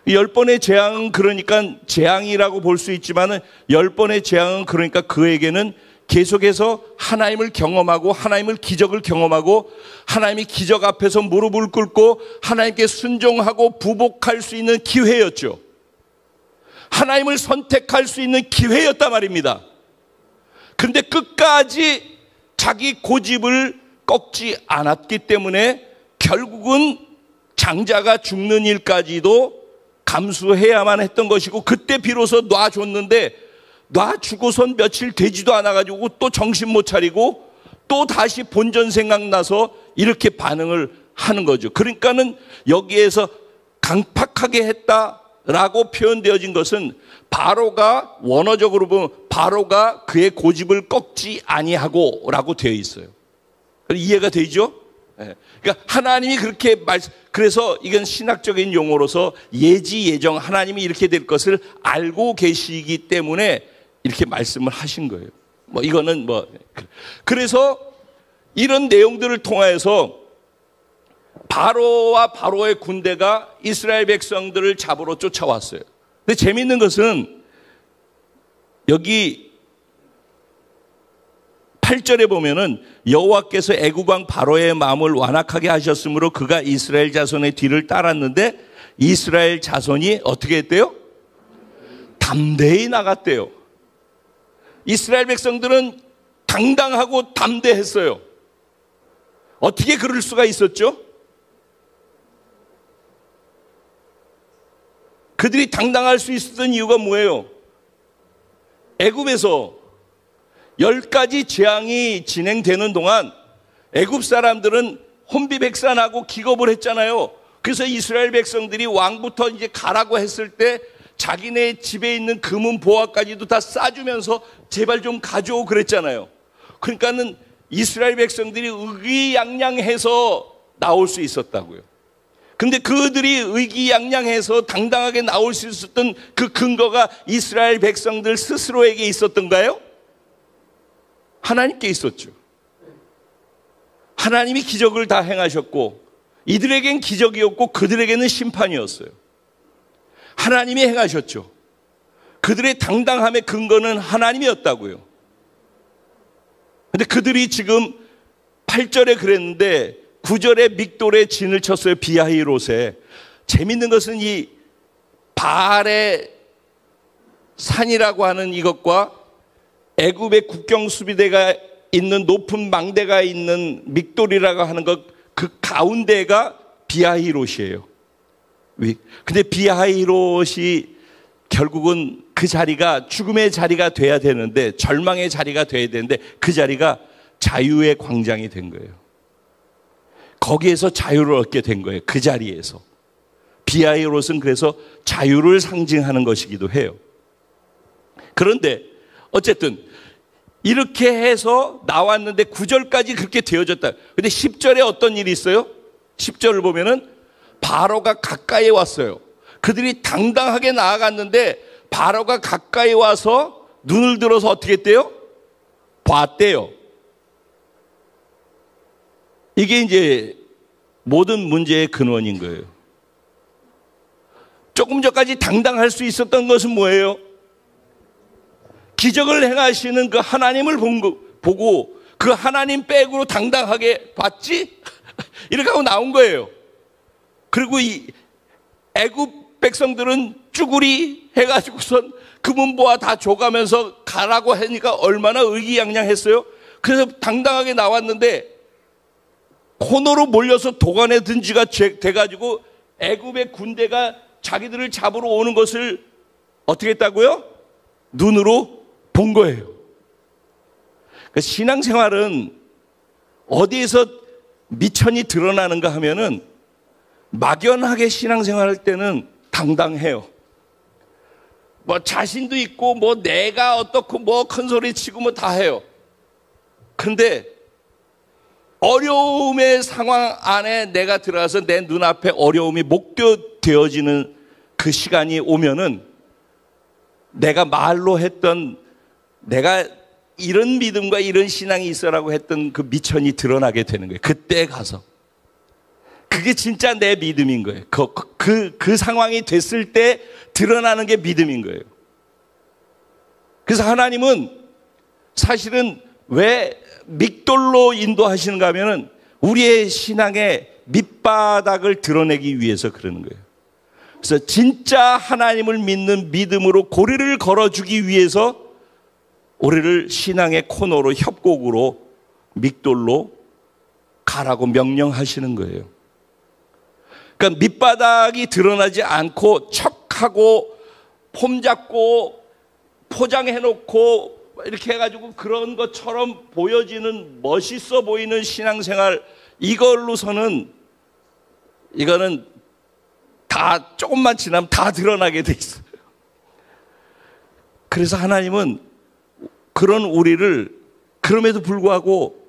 10번의 재앙은 그러니까 재앙이라고 볼 수 있지만은 10번의 재앙은 그러니까 그에게는 계속해서 하나님을 경험하고 하나님을 기적을 경험하고 하나님이 기적 앞에서 무릎을 꿇고 하나님께 순종하고 부복할 수 있는 기회였죠. 하나님을 선택할 수 있는 기회였단 말입니다. 그런데 끝까지 자기 고집을 꺾지 않았기 때문에 결국은 장자가 죽는 일까지도 감수해야만 했던 것이고, 그때 비로소 놔줬는데 놔주고선 며칠 되지도 않아가지고 또 정신 못 차리고 또 다시 본전 생각나서 이렇게 반응을 하는 거죠. 그러니까는 여기에서 강팍하게 했다라고 표현되어진 것은 바로가 원어적으로 보면 바로가 그의 고집을 꺾지 아니하고 라고 되어 있어요. 이해가 되죠? 그러니까 하나님이 그렇게 그래서 이건 신학적인 용어로서 예지 예정, 하나님이 이렇게 될 것을 알고 계시기 때문에 이렇게 말씀을 하신 거예요. 이거는 그래서 이런 내용들을 통해서 바로와 바로의 군대가 이스라엘 백성들을 잡으러 쫓아왔어요. 근데 재미있는 것은 여기 8절에 보면은 여호와께서 애굽왕 바로의 마음을 완악하게 하셨으므로 그가 이스라엘 자손의 뒤를 따랐는데 이스라엘 자손이 어떻게 했대요? 담대히 나갔대요. 이스라엘 백성들은 당당하고 담대했어요. 어떻게 그럴 수가 있었죠? 그들이 당당할 수 있었던 이유가 뭐예요? 애굽에서 10가지 재앙이 진행되는 동안 애굽 사람들은 혼비백산하고 기겁을 했잖아요. 그래서 이스라엘 백성들이 왕부터 이제 가라고 했을 때 자기네 집에 있는 금은 보화까지도 다 싸주면서 제발 좀 가져오 그랬잖아요. 그러니까는 이스라엘 백성들이 의기양양해서 나올 수 있었다고요. 근데 그들이 의기양양해서 당당하게 나올 수 있었던 그 근거가 이스라엘 백성들 스스로에게 있었던가요? 하나님께 있었죠. 하나님이 기적을 다 행하셨고 이들에겐 기적이었고 그들에게는 심판이었어요. 하나님이 행하셨죠. 그들의 당당함의 근거는 하나님이었다고요. 근데 그들이 지금 8절에 그랬는데 9절에 믹돌에 진을 쳤어요. 비하히롯에. 재밌는 것은 이 바알의 산이라고 하는 이것과 애굽의 국경 수비대가 있는 높은 망대가 있는 믹돌이라고 하는 것, 그 가운데가 비하히롯이에요. 근데 비하히롯이 결국은 그 자리가 죽음의 자리가 돼야 되는데, 절망의 자리가 돼야 되는데 그 자리가 자유의 광장이 된 거예요. 거기에서 자유를 얻게 된 거예요. 그 자리에서. 비하히롯은 그래서 자유를 상징하는 것이기도 해요. 그런데 어쨌든 이렇게 해서 나왔는데 9절까지 그렇게 되어졌다. 근데 10절에 어떤 일이 있어요? 10절을 보면은 바로가 가까이 왔어요. 그들이 당당하게 나아갔는데 바로가 가까이 와서 눈을 들어서 어떻게 했대요? 봤대요. 이게 이제 모든 문제의 근원인 거예요. 조금 전까지 당당할 수 있었던 것은 뭐예요? 기적을 행하시는 그 하나님을 보고 그 하나님 백으로 당당하게 봤지? 이렇게 하고 나온 거예요. 그리고 이 애굽 백성들은 쭈구리 해가지고선 금은보화 다 줘가면서 가라고 하니까 얼마나 의기양양했어요. 그래서 당당하게 나왔는데 코너로 몰려서 도간에 든 지가 돼가지고 애굽의 군대가 자기들을 잡으러 오는 것을 어떻게 했다고요? 눈으로 본 거예요. 그러니까 신앙생활은 어디에서 미천이 드러나는가 하면은 막연하게 신앙생활할 때는 당당해요. 뭐 자신도 있고 뭐 내가 어떻고 뭐 큰 소리 치고 뭐 다 해요. 근데 어려움의 상황 안에 내가 들어가서 내 눈앞에 어려움이 목도되어지는 그 시간이 오면은 내가 말로 했던 내가 이런 믿음과 이런 신앙이 있어라고 했던 그 미천이 드러나게 되는 거예요. 그때 가서. 그게 진짜 내 믿음인 거예요. 그 상황이 됐을 때 드러나는 게 믿음인 거예요. 그래서 하나님은 사실은 왜 믹돌로 인도하시는가 하면은 우리의 신앙의 밑바닥을 드러내기 위해서 그러는 거예요. 그래서 진짜 하나님을 믿는 믿음으로 고리를 걸어주기 위해서 우리를 신앙의 코너로 협곡으로 믹돌로 가라고 명령하시는 거예요. 그러니까 밑바닥이 드러나지 않고 척하고 폼 잡고 포장해놓고 이렇게 해가지고 그런 것처럼 보여지는 멋있어 보이는 신앙생활 이걸로서는 이거는 다 조금만 지나면 다 드러나게 돼 있어요. 그래서 하나님은 그런 우리를 그럼에도 불구하고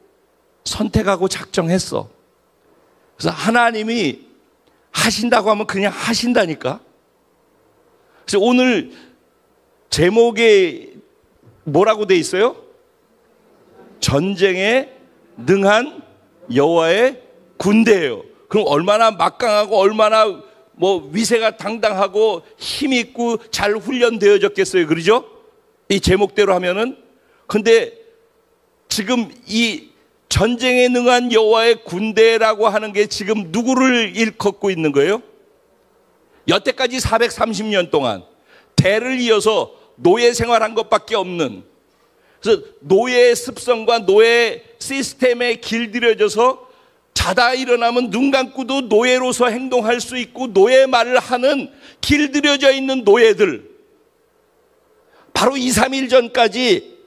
선택하고 작정했어. 그래서 하나님이 하신다고 하면 그냥 하신다니까. 그래서 오늘 제목에 뭐라고 돼 있어요? 전쟁에 능한 여호와의 군대예요. 그럼 얼마나 막강하고 얼마나 뭐 위세가 당당하고 힘 있고 잘 훈련되어졌겠어요. 그러죠? 이 제목대로 하면은. 근데 지금 이 전쟁에 능한 여호와의 군대라고 하는 게 지금 누구를 일컫고 있는 거예요? 여태까지 430년 동안 대를 이어서 노예 생활한 것밖에 없는, 그래서 노예의 습성과 노예 시스템에 길들여져서 자다 일어나면 눈 감고도 노예로서 행동할 수 있고 노예 말을 하는 길들여져 있는 노예들, 바로 2, 3일 전까지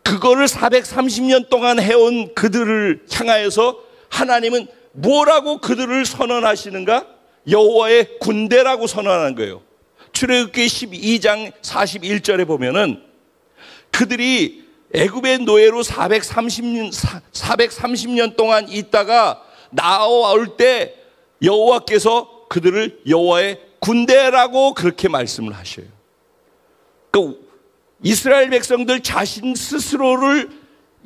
그거를 430년 동안 해온 그들을 향하여서 하나님은 뭐라고 그들을 선언하시는가? 여호와의 군대라고 선언하는 거예요. 출애굽기 12장 41절에 보면은 그들이 애굽의 노예로 430년 동안 있다가 나올 때 여호와께서 그들을 여호와의 군대라고 그렇게 말씀을 하셔요. 그러니까 이스라엘 백성들 자신 스스로를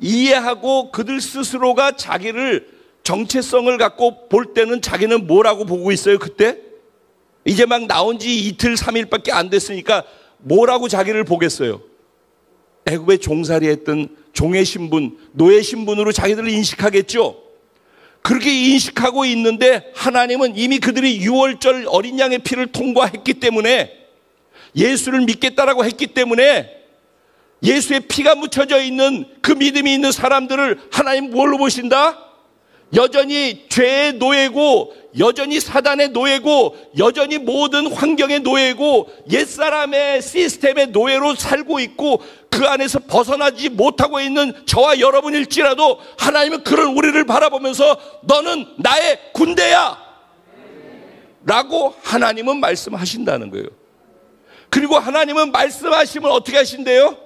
이해하고 그들 스스로가 자기를 정체성을 갖고 볼 때는 자기는 뭐라고 보고 있어요? 그때 이제 막 나온 지 이틀 3일밖에 안 됐으니까 뭐라고 자기를 보겠어요? 애굽에 종살이 했던 종의 신분, 노예 신분으로 자기들을 인식하겠죠. 그렇게 인식하고 있는데 하나님은 이미 그들이 6월절 어린 양의 피를 통과했기 때문에, 예수를 믿겠다라고 했기 때문에 예수의 피가 묻혀져 있는 그 믿음이 있는 사람들을 하나님 뭘로 보신다? 여전히 죄의 노예고, 여전히 사단의 노예고, 여전히 모든 환경의 노예고, 옛사람의 시스템의 노예로 살고 있고 그 안에서 벗어나지 못하고 있는 저와 여러분일지라도 하나님은 그런 우리를 바라보면서 너는 나의 군대야 라고 하나님은 말씀하신다는 거예요. 그리고 하나님은 말씀하시면 어떻게 하신대요?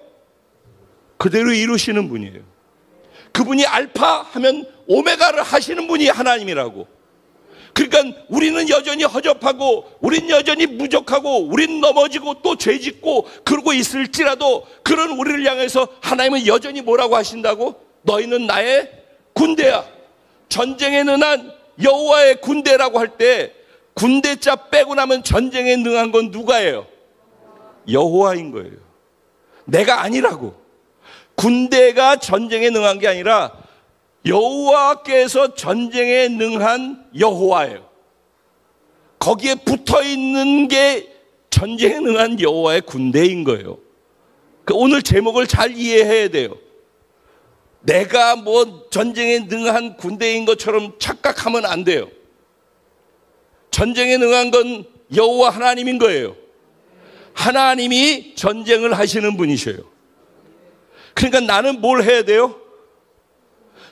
그대로 이루시는 분이에요. 그분이 알파 하면 오메가를 하시는 분이 하나님이라고. 그러니까 우리는 여전히 허접하고, 우린 여전히 부족하고, 우린 넘어지고 또 죄짓고 그러고 있을지라도 그런 우리를 향해서 하나님은 여전히 뭐라고 하신다고? 너희는 나의 군대야. 전쟁에 능한 여호와의 군대라고 할 때 군대자 빼고 나면 전쟁에 능한 건 누가예요? 여호와인 거예요. 내가 아니라고. 군대가 전쟁에 능한 게 아니라 여호와께서 전쟁에 능한 여호와예요. 거기에 붙어 있는 게 전쟁에 능한 여호와의 군대인 거예요. 오늘 제목을 잘 이해해야 돼요. 내가 뭐 전쟁에 능한 군대인 것처럼 착각하면 안 돼요. 전쟁에 능한 건 여호와 하나님인 거예요. 하나님이 전쟁을 하시는 분이셔요. 그러니까 나는 뭘 해야 돼요?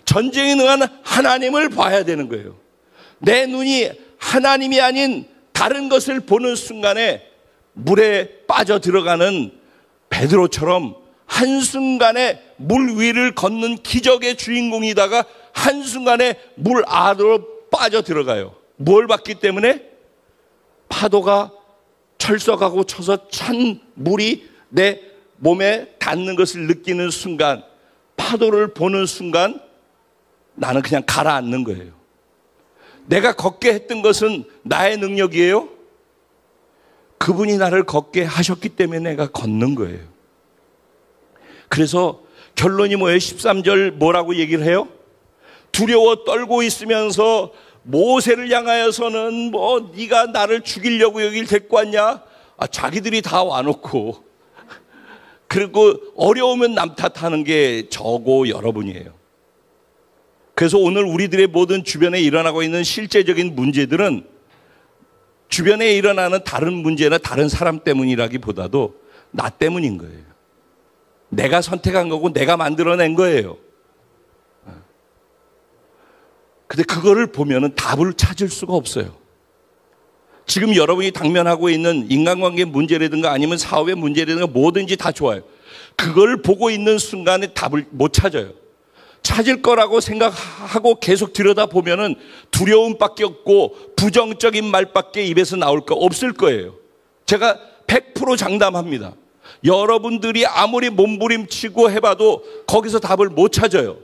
전쟁에 능한 하나님을 봐야 되는 거예요. 내 눈이 하나님이 아닌 다른 것을 보는 순간에 물에 빠져 들어가는 베드로처럼 한순간에 물 위를 걷는 기적의 주인공이다가 한순간에 물 안으로 빠져 들어가요. 뭘 봤기 때문에? 파도가 철썩하고 쳐서 찬 물이 내 몸에 닿는 것을 느끼는 순간, 파도를 보는 순간 나는 그냥 가라앉는 거예요. 내가 걷게 했던 것은 나의 능력이에요? 그분이 나를 걷게 하셨기 때문에 내가 걷는 거예요. 그래서 결론이 뭐예요? 13절 뭐라고 얘기를 해요? 두려워 떨고 있으면서 모세를 향하여서는 뭐 네가 나를 죽이려고 여길 데리고 왔냐? 자기들이 다 와놓고 그리고 어려우면 남 탓하는 게 저고 여러분이에요. 그래서 오늘 우리들의 모든 주변에 일어나고 있는 실제적인 문제들은 주변에 일어나는 다른 문제나 다른 사람 때문이라기보다도 나 때문인 거예요. 내가 선택한 거고 내가 만들어낸 거예요. 근데 그거를 보면은 답을 찾을 수가 없어요. 지금 여러분이 당면하고 있는 인간관계 문제라든가 아니면 사업의 문제라든가 뭐든지 다 좋아요. 그걸 보고 있는 순간에 답을 못 찾아요. 찾을 거라고 생각하고 계속 들여다보면은 두려움밖에 없고 부정적인 말밖에 입에서 나올 거 없을 거예요. 제가 100% 장담합니다. 여러분들이 아무리 몸부림치고 해봐도 거기서 답을 못 찾아요.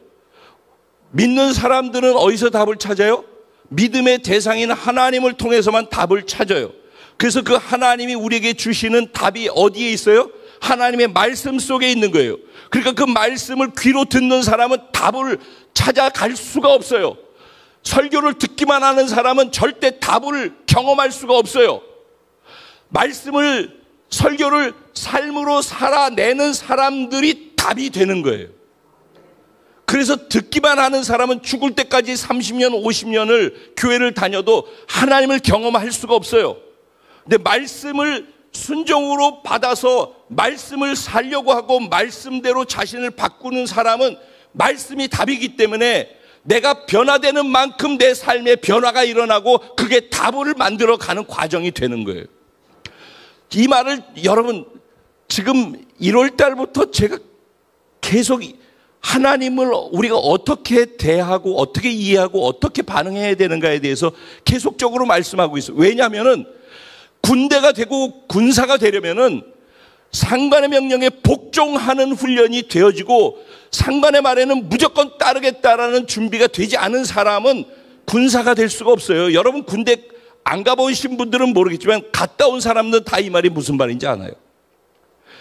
믿는 사람들은 어디서 답을 찾아요? 믿음의 대상인 하나님을 통해서만 답을 찾아요. 그래서 그 하나님이 우리에게 주시는 답이 어디에 있어요? 하나님의 말씀 속에 있는 거예요. 그러니까 그 말씀을 귀로 듣는 사람은 답을 찾아갈 수가 없어요. 설교를 듣기만 하는 사람은 절대 답을 경험할 수가 없어요. 말씀을, 설교를 삶으로 살아내는 사람들이 답이 되는 거예요. 그래서 듣기만 하는 사람은 죽을 때까지 30년, 50년을 교회를 다녀도 하나님을 경험할 수가 없어요. 근데 말씀을 순종으로 받아서 말씀을 살려고 하고 말씀대로 자신을 바꾸는 사람은 말씀이 답이기 때문에 내가 변화되는 만큼 내 삶에 변화가 일어나고 그게 답을 만들어가는 과정이 되는 거예요. 이 말을 여러분 지금 1월 달부터 제가 계속 하나님을 우리가 어떻게 대하고 어떻게 이해하고 어떻게 반응해야 되는가에 대해서 계속적으로 말씀하고 있어요. 왜냐하면은 군대가 되고 군사가 되려면은 상관의 명령에 복종하는 훈련이 되어지고 상관의 말에는 무조건 따르겠다라는 준비가 되지 않은 사람은 군사가 될 수가 없어요. 여러분 군대 안 가보신 분들은 모르겠지만 갔다 온 사람들은 다 이 말이 무슨 말인지 알아요.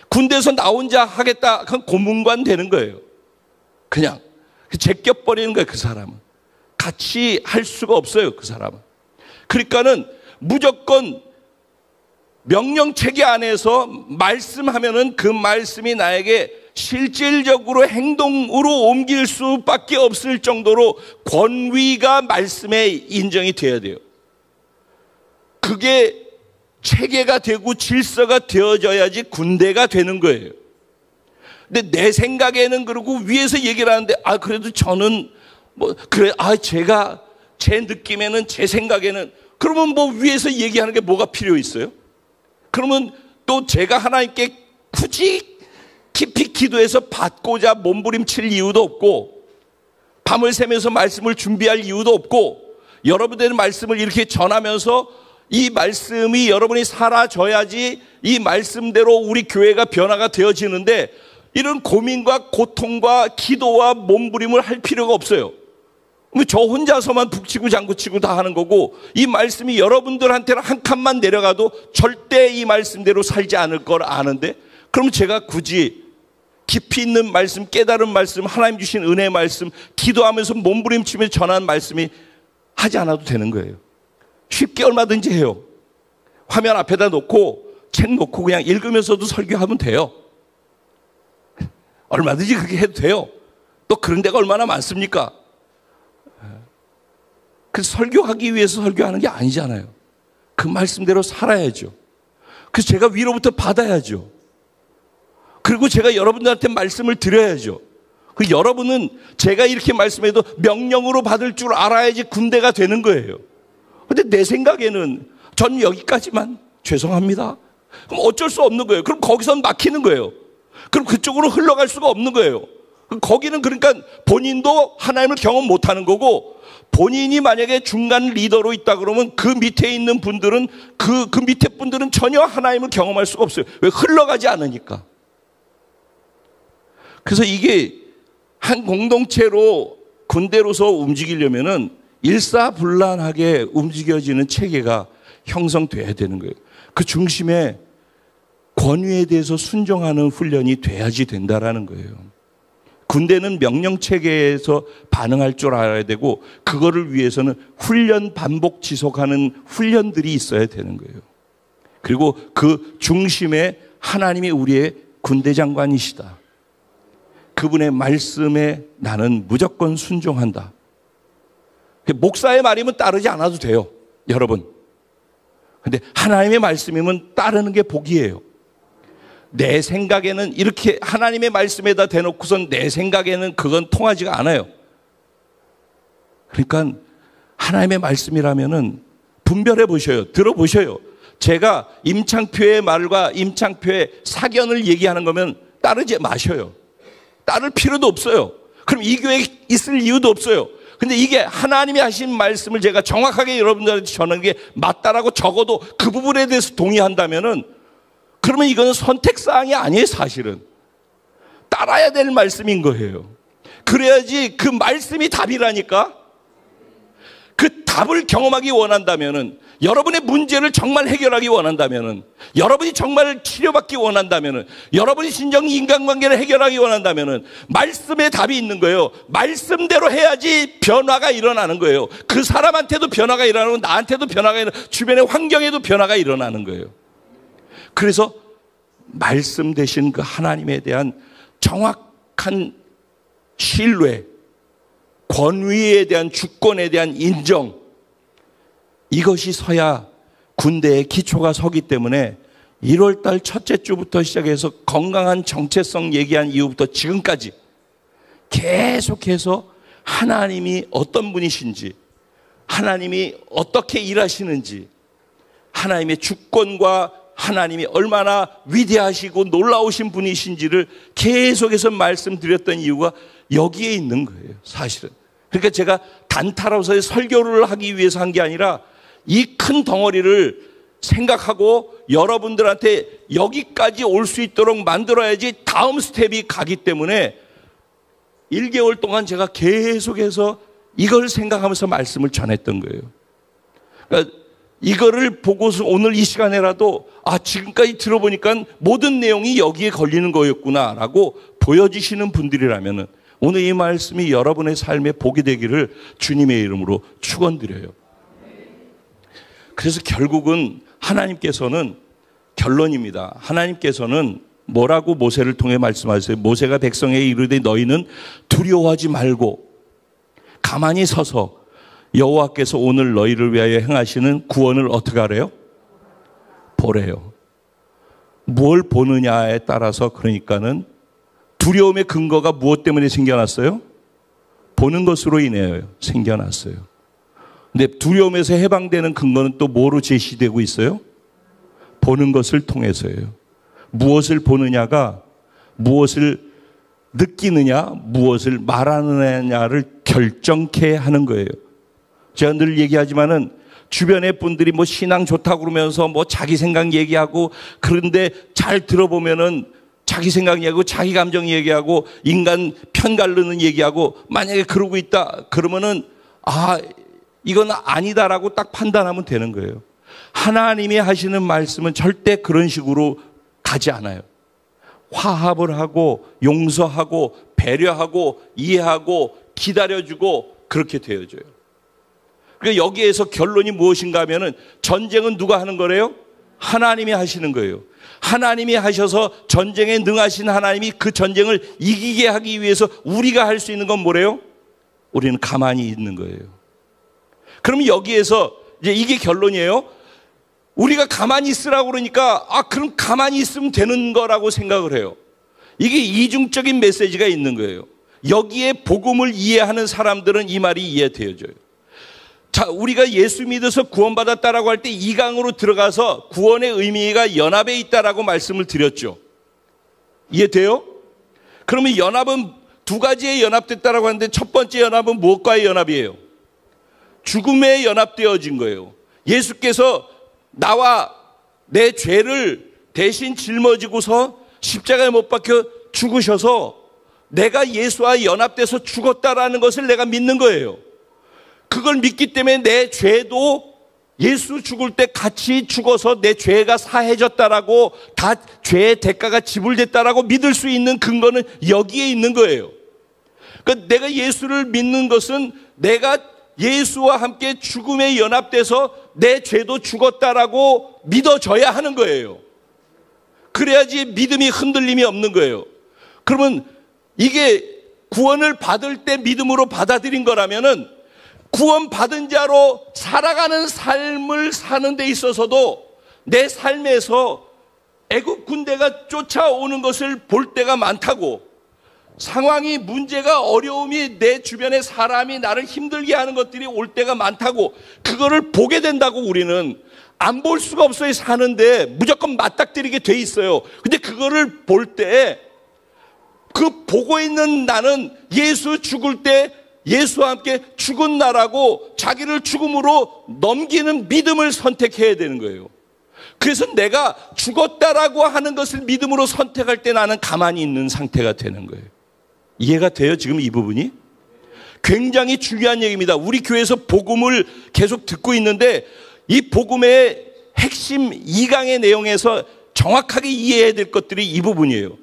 군대에서 나 혼자 하겠다 그건 고문관 되는 거예요. 그냥 제껴버리는 거예요. 그 사람은 같이 할 수가 없어요. 그 사람은. 그러니까는 무조건 명령체계 안에서 말씀하면은 그 말씀이 나에게 실질적으로 행동으로 옮길 수밖에 없을 정도로 권위가 말씀에 인정이 돼야 돼요. 그게 체계가 되고 질서가 되어져야지 군대가 되는 거예요. 근데 내 생각에는 그러고 위에서 얘기를 하는데 그래도 저는 제가 제 느낌에는 제 생각에는 그러면 뭐 위에서 얘기하는 게 뭐가 필요 있어요? 그러면 또 제가 하나님께 굳이 깊이 기도해서 받고자 몸부림칠 이유도 없고 밤을 새면서 말씀을 준비할 이유도 없고 여러분들의 말씀을 이렇게 전하면서 이 말씀이 여러분이 사라져야지 이 말씀대로 우리 교회가 변화가 되어지는데 이런 고민과 고통과 기도와 몸부림을 할 필요가 없어요. 저 혼자서만 북치고 장구치고 다 하는 거고 이 말씀이 여러분들한테는 한 칸만 내려가도 절대 이 말씀대로 살지 않을 걸 아는데 그럼 제가 굳이 깊이 있는 말씀, 깨달은 말씀, 하나님 주신 은혜의 말씀, 기도하면서 몸부림치며 전하는 말씀이 하지 않아도 되는 거예요. 쉽게 얼마든지 해요. 화면 앞에다 놓고 책 놓고 그냥 읽으면서도 설교하면 돼요. 얼마든지 그렇게 해도 돼요. 또 그런 데가 얼마나 많습니까? 그래서 설교하기 위해서 설교하는 게 아니잖아요. 그 말씀대로 살아야죠. 그래서 제가 위로부터 받아야죠. 그리고 제가 여러분들한테 말씀을 드려야죠. 그 여러분은 제가 이렇게 말씀해도 명령으로 받을 줄 알아야지 군대가 되는 거예요. 근데 내 생각에는 전 여기까지만 죄송합니다. 그럼 어쩔 수 없는 거예요. 그럼 거기선 막히는 거예요. 그럼 그쪽으로 흘러갈 수가 없는 거예요. 거기는 그러니까 본인도 하나님을 경험 못하는 거고, 본인이 만약에 중간 리더로 있다 그러면 그 밑에 있는 분들은 그 밑에 분들은 전혀 하나님을 경험할 수가 없어요. 왜? 흘러가지 않으니까. 그래서 이게 한 공동체로 군대로서 움직이려면은 일사불란하게 움직여지는 체계가 형성돼야 되는 거예요. 그 중심에 권위에 대해서 순종하는 훈련이 돼야지 된다라는 거예요. 군대는 명령 체계에서 반응할 줄 알아야 되고, 그거를 위해서는 훈련 반복 지속하는 훈련들이 있어야 되는 거예요. 그리고 그 중심에 하나님이 우리의 군대 장관이시다. 그분의 말씀에 나는 무조건 순종한다. 목사의 말이면 따르지 않아도 돼요, 여러분. 근데 하나님의 말씀이면 따르는 게 복이에요. 내 생각에는 이렇게 하나님의 말씀에다 대놓고선 내 생각에는 그건 통하지가 않아요. 그러니까 하나님의 말씀이라면은 분별해 보셔요. 들어보셔요. 제가 임창표의 말과 임창표의 사견을 얘기하는 거면 따르지 마셔요. 따를 필요도 없어요. 그럼 이 교회에 있을 이유도 없어요. 근데 이게 하나님이 하신 말씀을 제가 정확하게 여러분들한테 전하는 게 맞다라고 적어도 그 부분에 대해서 동의한다면은, 그러면 이거는 선택사항이 아니에요, 사실은. 따라야 될 말씀인 거예요. 그래야지 그 말씀이 답이라니까. 그 답을 경험하기 원한다면은, 여러분의 문제를 정말 해결하기 원한다면은, 여러분이 정말 치료받기 원한다면은, 여러분이 진정 인간관계를 해결하기 원한다면은 말씀에 답이 있는 거예요. 말씀대로 해야지 변화가 일어나는 거예요. 그 사람한테도 변화가 일어나고 나한테도 변화가 일어나고 주변의 환경에도 변화가 일어나는 거예요. 그래서 말씀 대신 그 하나님에 대한 정확한 신뢰, 권위에 대한 주권에 대한 인정, 이것이 서야 군대의 기초가 서기 때문에 1월달 첫째 주부터 시작해서 건강한 정체성 얘기한 이후부터 지금까지 계속해서 하나님이 어떤 분이신지, 하나님이 어떻게 일하시는지, 하나님의 주권과 하나님이 얼마나 위대하시고 놀라우신 분이신지를 계속해서 말씀드렸던 이유가 여기에 있는 거예요, 사실은. 그러니까 제가 단타로서의 설교를 하기 위해서 한 게 아니라 이 큰 덩어리를 생각하고 여러분들한테 여기까지 올 수 있도록 만들어야지 다음 스텝이 가기 때문에 1개월 동안 제가 계속해서 이걸 생각하면서 말씀을 전했던 거예요. 그러니까 이거를 보고서 오늘 이 시간에라도 지금까지 들어보니까 모든 내용이 여기에 걸리는 거였구나라고 보여주시는 분들이라면 오늘 이 말씀이 여러분의 삶에 복이 되기를 주님의 이름으로 축원드려요. 그래서 결국은 하나님께서는, 결론입니다. 하나님께서는 뭐라고 모세를 통해 말씀하세요? 모세가 백성에게 이르되 너희는 두려워하지 말고 가만히 서서 여호와께서 오늘 너희를 위하여 행하시는 구원을 어떻게 하래요? 보래요. 뭘 보느냐에 따라서, 그러니까는 두려움의 근거가 무엇 때문에 생겨났어요? 보는 것으로 인해 생겨났어요. 근데 두려움에서 해방되는 근거는 또 뭐로 제시되고 있어요? 보는 것을 통해서예요. 무엇을 보느냐가 무엇을 느끼느냐, 무엇을 말하느냐를 결정케 하는 거예요. 제가 늘 얘기하지만은 주변의 분들이 뭐 신앙 좋다고 그러면서 뭐 자기 생각 얘기하고, 그런데 잘 들어보면은 자기 생각 얘기하고 자기 감정 얘기하고 인간 편가르는 얘기하고, 만약에 그러고 있다 그러면은 이건 아니다라고 딱 판단하면 되는 거예요. 하나님이 하시는 말씀은 절대 그런 식으로 가지 않아요. 화합을 하고 용서하고 배려하고 이해하고 기다려주고 그렇게 되어져요. 그러니까 여기에서 결론이 무엇인가 하면은 전쟁은 누가 하는 거래요? 하나님이 하시는 거예요. 하나님이 하셔서 전쟁에 능하신 하나님이 그 전쟁을 이기게 하기 위해서 우리가 할 수 있는 건 뭐래요? 우리는 가만히 있는 거예요. 그러면 여기에서 이제 이게 결론이에요. 우리가 가만히 있으라고 그러니까 그럼 가만히 있으면 되는 거라고 생각을 해요. 이게 이중적인 메시지가 있는 거예요. 여기에 복음을 이해하는 사람들은 이 말이 이해되어져요. 자, 우리가 예수 믿어서 구원받았다라고 할 때 이 강으로 들어가서 구원의 의미가 연합에 있다라고 말씀을 드렸죠. 이해돼요? 그러면 연합은 두 가지에 연합됐다라고 하는데 첫 번째 연합은 무엇과의 연합이에요? 죽음에 연합되어진 거예요. 예수께서 나와 내 죄를 대신 짊어지고서 십자가에 못 박혀 죽으셔서 내가 예수와 연합돼서 죽었다라는 것을 내가 믿는 거예요. 그걸 믿기 때문에 내 죄도 예수 죽을 때 같이 죽어서 내 죄가 사해졌다라고 다 죄의 대가가 지불됐다라고 믿을 수 있는 근거는 여기에 있는 거예요. 그러니까 내가 예수를 믿는 것은 내가 예수와 함께 죽음에 연합돼서 내 죄도 죽었다라고 믿어져야 하는 거예요. 그래야지 믿음이 흔들림이 없는 거예요. 그러면 이게 구원을 받을 때 믿음으로 받아들인 거라면은 구원받은 자로 살아가는 삶을 사는 데 있어서도 내 삶에서 애국 군대가 쫓아오는 것을 볼 때가 많다고, 상황이 문제가 어려움이 내 주변에 사람이 나를 힘들게 하는 것들이 올 때가 많다고, 그거를 보게 된다고. 우리는 안 볼 수가 없어요. 사는데 무조건 맞닥뜨리게 돼 있어요. 근데 그거를 볼 때 그 보고 있는 나는 예수 죽을 때 예수와 함께 죽은 나라고 자기를 죽음으로 넘기는 믿음을 선택해야 되는 거예요. 그래서 내가 죽었다라고 하는 것을 믿음으로 선택할 때 나는 가만히 있는 상태가 되는 거예요. 이해가 돼요? 지금 이 부분이? 굉장히 중요한 얘기입니다. 우리 교회에서 복음을 계속 듣고 있는데 이 복음의 핵심 2강의 내용에서 정확하게 이해해야 될 것들이 이 부분이에요.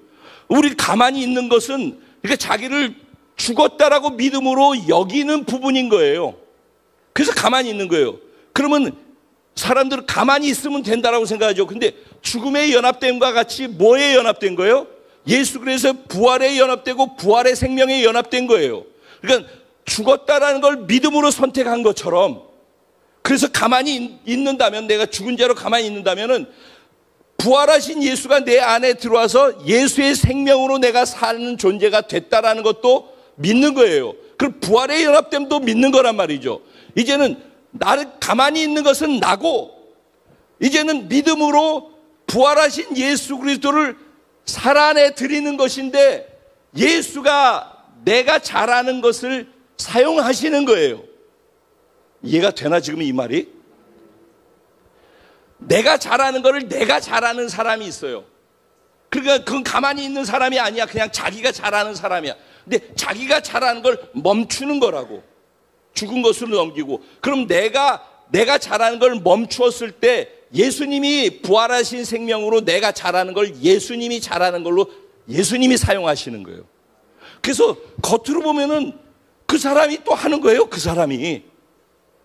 우리 가만히 있는 것은 그러니까 자기를 죽었다라고 믿음으로 여기는 부분인 거예요. 그래서 가만히 있는 거예요. 그러면 사람들은 가만히 있으면 된다라고 생각하죠. 근데 죽음에 연합됨과 같이 뭐에 연합된 거예요? 예수 그래서 부활에 연합되고 부활의 생명에 연합된 거예요. 그러니까 죽었다라는 걸 믿음으로 선택한 것처럼, 그래서 가만히 있는다면, 내가 죽은 자로 가만히 있는다면은 부활하신 예수가 내 안에 들어와서 예수의 생명으로 내가 사는 존재가 됐다라는 것도 믿는 거예요. 그럼 부활의 연합됨도 믿는 거란 말이죠. 이제는 나를 가만히 있는 것은 나고, 이제는 믿음으로 부활하신 예수 그리스도를 살아내 드리는 것인데 예수가 내가 잘하는 것을 사용하시는 거예요. 이해가 되나 지금 이 말이? 내가 잘하는 거를 내가 잘하는 사람이 있어요. 그러니까 그건 가만히 있는 사람이 아니야. 그냥 자기가 잘하는 사람이야. 근데 자기가 잘하는 걸 멈추는 거라고. 죽은 것으로 넘기고. 그럼 내가 잘하는 걸 멈추었을 때 예수님이 부활하신 생명으로 내가 잘하는 걸 예수님이 잘하는 걸로 예수님이 사용하시는 거예요. 그래서 겉으로 보면은 그 사람이 또 하는 거예요. 그 사람이.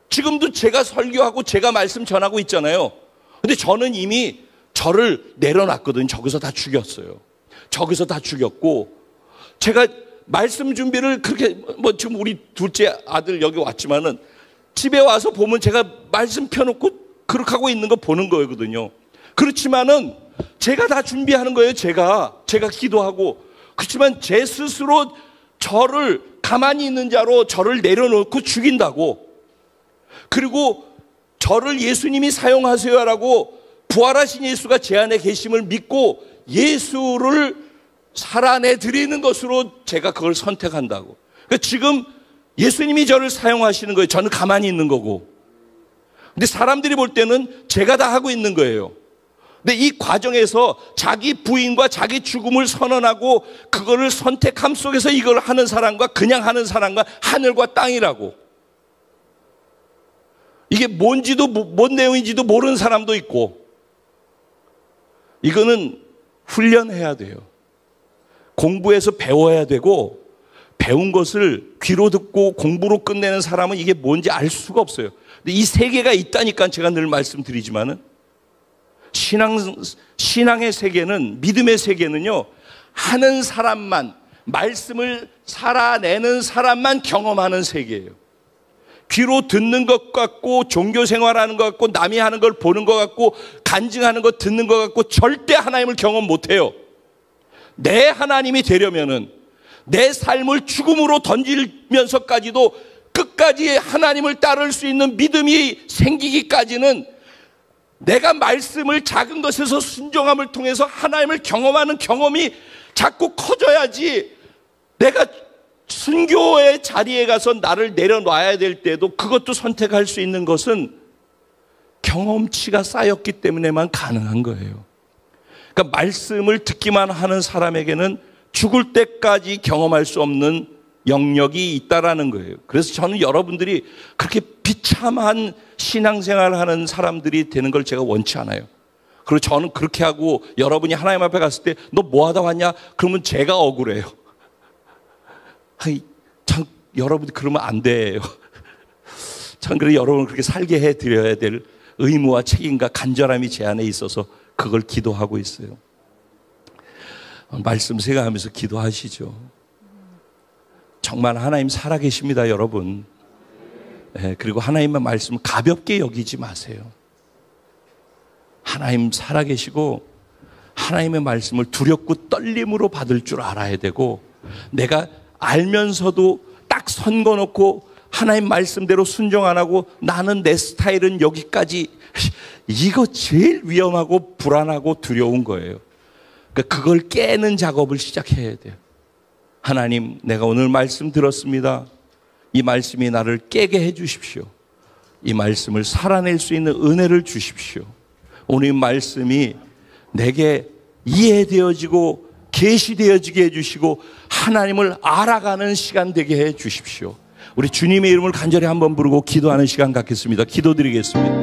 지금도 제가 설교하고 제가 말씀 전하고 있잖아요. 근데 저는 이미 저를 내려놨거든요. 저기서 다 죽였어요. 저기서 다 죽였고, 제가 말씀 준비를 그렇게, 지금 우리 둘째 아들 여기 왔지만은 집에 와서 보면 제가 말씀 펴놓고 그렇게 하고 있는 거 보는 거거든요. 그렇지만은 제가 다 준비하는 거예요. 제가 기도하고. 그렇지만 제 스스로 저를 가만히 있는 자로 저를 내려놓고 죽인다고. 그리고 저를 예수님이 사용하세요라고 부활하신 예수가 제 안에 계심을 믿고 예수를 살아내 드리는 것으로 제가 그걸 선택한다고. 그러니까 지금 예수님이 저를 사용하시는 거예요. 저는 가만히 있는 거고. 근데 사람들이 볼 때는 제가 다 하고 있는 거예요. 근데 이 과정에서 자기 부인과 자기 죽음을 선언하고 그거를 선택함 속에서 이걸 하는 사람과 그냥 하는 사람과 하늘과 땅이라고. 이게 뭔지도, 뭔 내용인지도 모르는 사람도 있고. 이거는 훈련해야 돼요. 공부해서 배워야 되고, 배운 것을 귀로 듣고 공부로 끝내는 사람은 이게 뭔지 알 수가 없어요. 근데 이 세계가 있다니까 제가 늘 말씀드리지만은, 신앙의 세계는, 믿음의 세계는요, 하는 사람만, 말씀을 살아내는 사람만 경험하는 세계예요. 귀로 듣는 것 같고, 종교 생활하는 것 같고, 남이 하는 걸 보는 것 같고, 간증하는 것 듣는 것 같고, 절대 하나님을 경험 못해요. 내 하나님이 되려면은, 내 삶을 죽음으로 던지면서까지도 끝까지 하나님을 따를 수 있는 믿음이 생기기까지는 내가 말씀을 작은 것에서 순종함을 통해서 하나님을 경험하는 경험이 자꾸 커져야지, 내가 순교의 자리에 가서 나를 내려놔야 될 때도 그것도 선택할 수 있는 것은 경험치가 쌓였기 때문에만 가능한 거예요. 그러니까 말씀을 듣기만 하는 사람에게는 죽을 때까지 경험할 수 없는 영역이 있다라는 거예요. 그래서 저는 여러분들이 그렇게 비참한 신앙생활을 하는 사람들이 되는 걸 제가 원치 않아요. 그리고 저는 그렇게 하고 여러분이 하나님 앞에 갔을 때 너 뭐 하다 왔냐? 그러면 제가 억울해요. 참 여러분이 그러면 안 돼요. 전 그래 여러분을 그렇게 살게 해드려야 될 의무와 책임과 간절함이 제 안에 있어서 그걸 기도하고 있어요. 말씀 생각하면서 기도하시죠. 정말 하나님 살아계십니다, 여러분. 네, 그리고 하나님의 말씀을 가볍게 여기지 마세요. 하나님 살아계시고 하나님의 말씀을 두렵고 떨림으로 받을 줄 알아야 되고, 내가 알면서도 딱 선거놓고 하나님 말씀대로 순종 안 하고 나는 내 스타일은 여기까지, 이거 제일 위험하고 불안하고 두려운 거예요. 그러니까 그걸 깨는 작업을 시작해야 돼요. 하나님, 내가 오늘 말씀 들었습니다. 이 말씀이 나를 깨게 해 주십시오. 이 말씀을 살아낼 수 있는 은혜를 주십시오. 오늘 이 말씀이 내게 이해되어지고 계시되어지게 해주시고 하나님을 알아가는 시간 되게 해 주십시오. 우리 주님의 이름을 간절히 한번 부르고 기도하는 시간 갖겠습니다. 기도드리겠습니다.